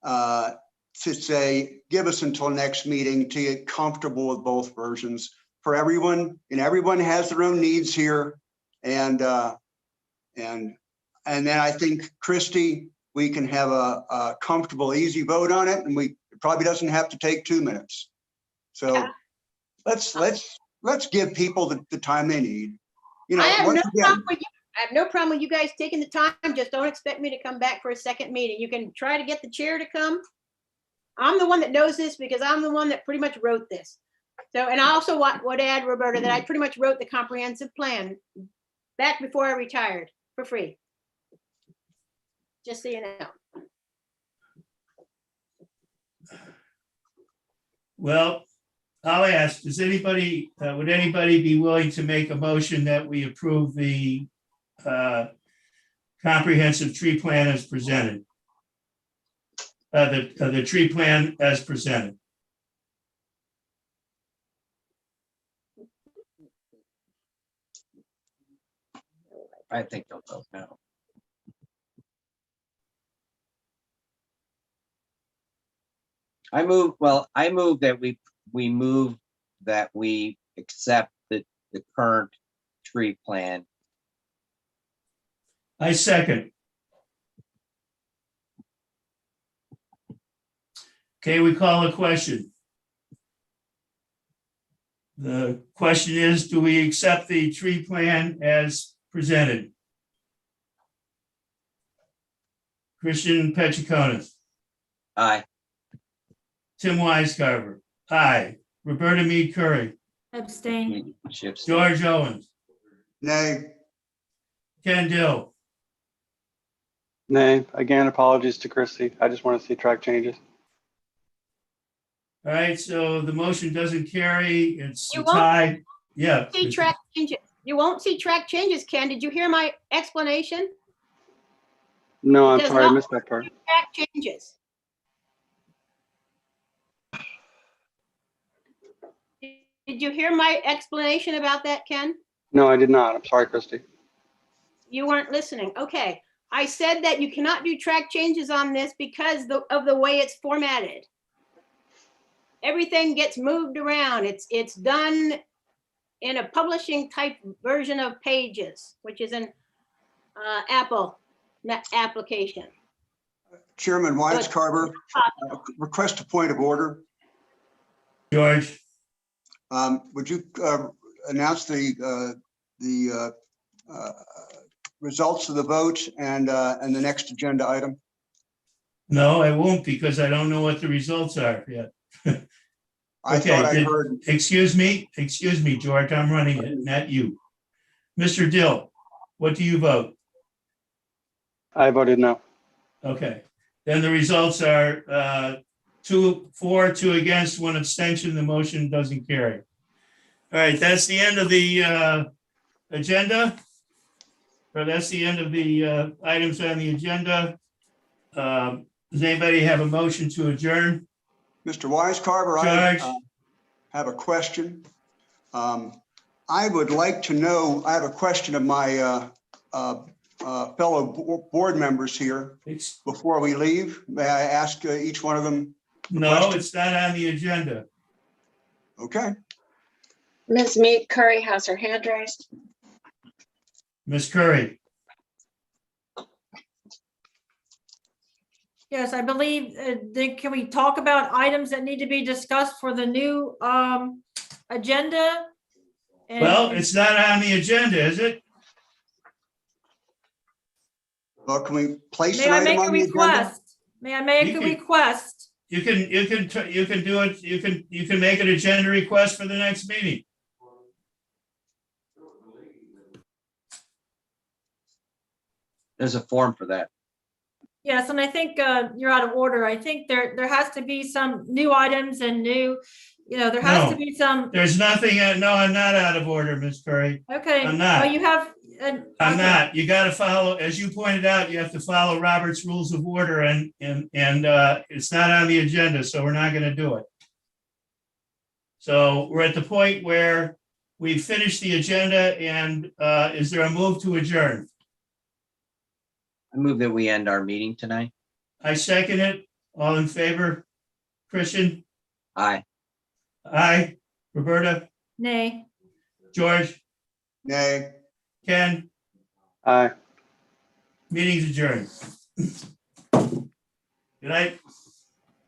Speaker 4: to say, give us until next meeting to get comfortable with both versions for everyone. And everyone has their own needs here. And then I think, Christie, we can have a comfortable, easy vote on it, and it probably doesn't have to take 2 minutes. So
Speaker 7: Yeah.
Speaker 4: let's give people the time they need. You know,
Speaker 7: I have
Speaker 4: once
Speaker 7: no
Speaker 4: again,
Speaker 7: problem with you. I have no problem with you guys taking the time. Just don't expect me to come back for a second meeting. You can try to get the chair to come. I'm the one that knows this because I'm the one that pretty much wrote this. So, and I also would add, Roberta, that I pretty much wrote the comprehensive plan back before I retired for free. Just so you know.
Speaker 1: Well, I'll ask, would anybody be willing to make a motion that we approve the comprehensive tree plan as presented? The tree plan as presented.
Speaker 2: I think they'll vote no. I move that we accept the current tree plan.
Speaker 1: I second. Okay, we call a question. The question is, do we accept the tree plan as presented? Christian Petriconis,
Speaker 2: Aye.
Speaker 1: Tim Wisecarver, aye. Roberta Mead Curry,
Speaker 5: Abstain.
Speaker 2: Chips.
Speaker 1: George Owens,
Speaker 4: Nay.
Speaker 1: Ken Dill,
Speaker 6: Nay, again, apologies to Christie. I just want to see track changes.
Speaker 1: all right, so the motion doesn't carry, it's a
Speaker 7: You won't
Speaker 1: tie. Yeah.
Speaker 7: See track changes. You won't see track changes, Ken. Did you hear my explanation?
Speaker 6: No, I'm
Speaker 7: Does
Speaker 6: sorry, I
Speaker 7: not
Speaker 6: missed that part.
Speaker 7: Track changes. Did you hear my explanation about that, Ken?
Speaker 6: No, I did not. I'm sorry, Christie.
Speaker 7: You weren't listening. Okay. I said that you cannot do track changes on this because of the way it's formatted. Everything gets moved around. It's done in a publishing type version of Pages, which is an Apple application.
Speaker 4: Chairman Wise Carver, request a point of order.
Speaker 1: George,
Speaker 4: Would you announce the results of the vote and the next agenda item?
Speaker 1: no, I won't because I don't know what the results are yet.
Speaker 4: I
Speaker 1: Okay,
Speaker 4: thought I heard,
Speaker 1: excuse me, George, I'm running it, not you. Mr. Dill, what do you vote?
Speaker 6: I voted no.
Speaker 1: Okay, then the results are 2 for, 2 against, 1 abstention. The motion doesn't carry. All right, that's the end of the agenda. Or that's the end of the items on the agenda. Does anybody have a motion to adjourn?
Speaker 4: Mr. Wise Carver, I
Speaker 1: George?
Speaker 4: have a question. I would like to know, I have a question of my fellow board members here before we leave. May I ask each one of them?
Speaker 1: No,
Speaker 4: question?
Speaker 1: it's not on the agenda.
Speaker 4: Okay.
Speaker 3: Ms. Mead Curry has her hand raised.
Speaker 1: Ms. Curry,
Speaker 5: Yes, I believe, can we talk about items that need to be discussed for the new agenda?
Speaker 1: well, it's not on the agenda, is it?
Speaker 4: Well, can we place
Speaker 5: May
Speaker 4: an
Speaker 5: I
Speaker 4: item
Speaker 5: make a
Speaker 4: on the agenda?
Speaker 5: request? May I make
Speaker 1: You
Speaker 5: a
Speaker 1: can-
Speaker 5: request?
Speaker 1: You can do it, you can make an agenda request for the next meeting.
Speaker 2: There's a form for that.
Speaker 5: Yes, and I think you're out of order. I think there has to be some new items and new, there has to
Speaker 1: No.
Speaker 5: be some,
Speaker 1: There's nothing, no, I'm not out of order, Ms. Curry.
Speaker 5: okay.
Speaker 1: I'm not.
Speaker 5: Well, you have.
Speaker 1: I'm
Speaker 5: okay.
Speaker 1: not. You got to follow, as you pointed out, you have to follow Robert's Rules of Order and it's not on the agenda, so we're not going to do it. So we're at the point where we've finished the agenda and is there a move to adjourn?
Speaker 2: I move that we end our meeting tonight.
Speaker 1: I second it. All in favor? Christian?
Speaker 2: Aye.
Speaker 1: Aye. Roberta?
Speaker 5: Nay.
Speaker 1: George?
Speaker 4: Nay.
Speaker 1: Ken?
Speaker 6: Aye.
Speaker 1: Meeting's adjourned. Good night.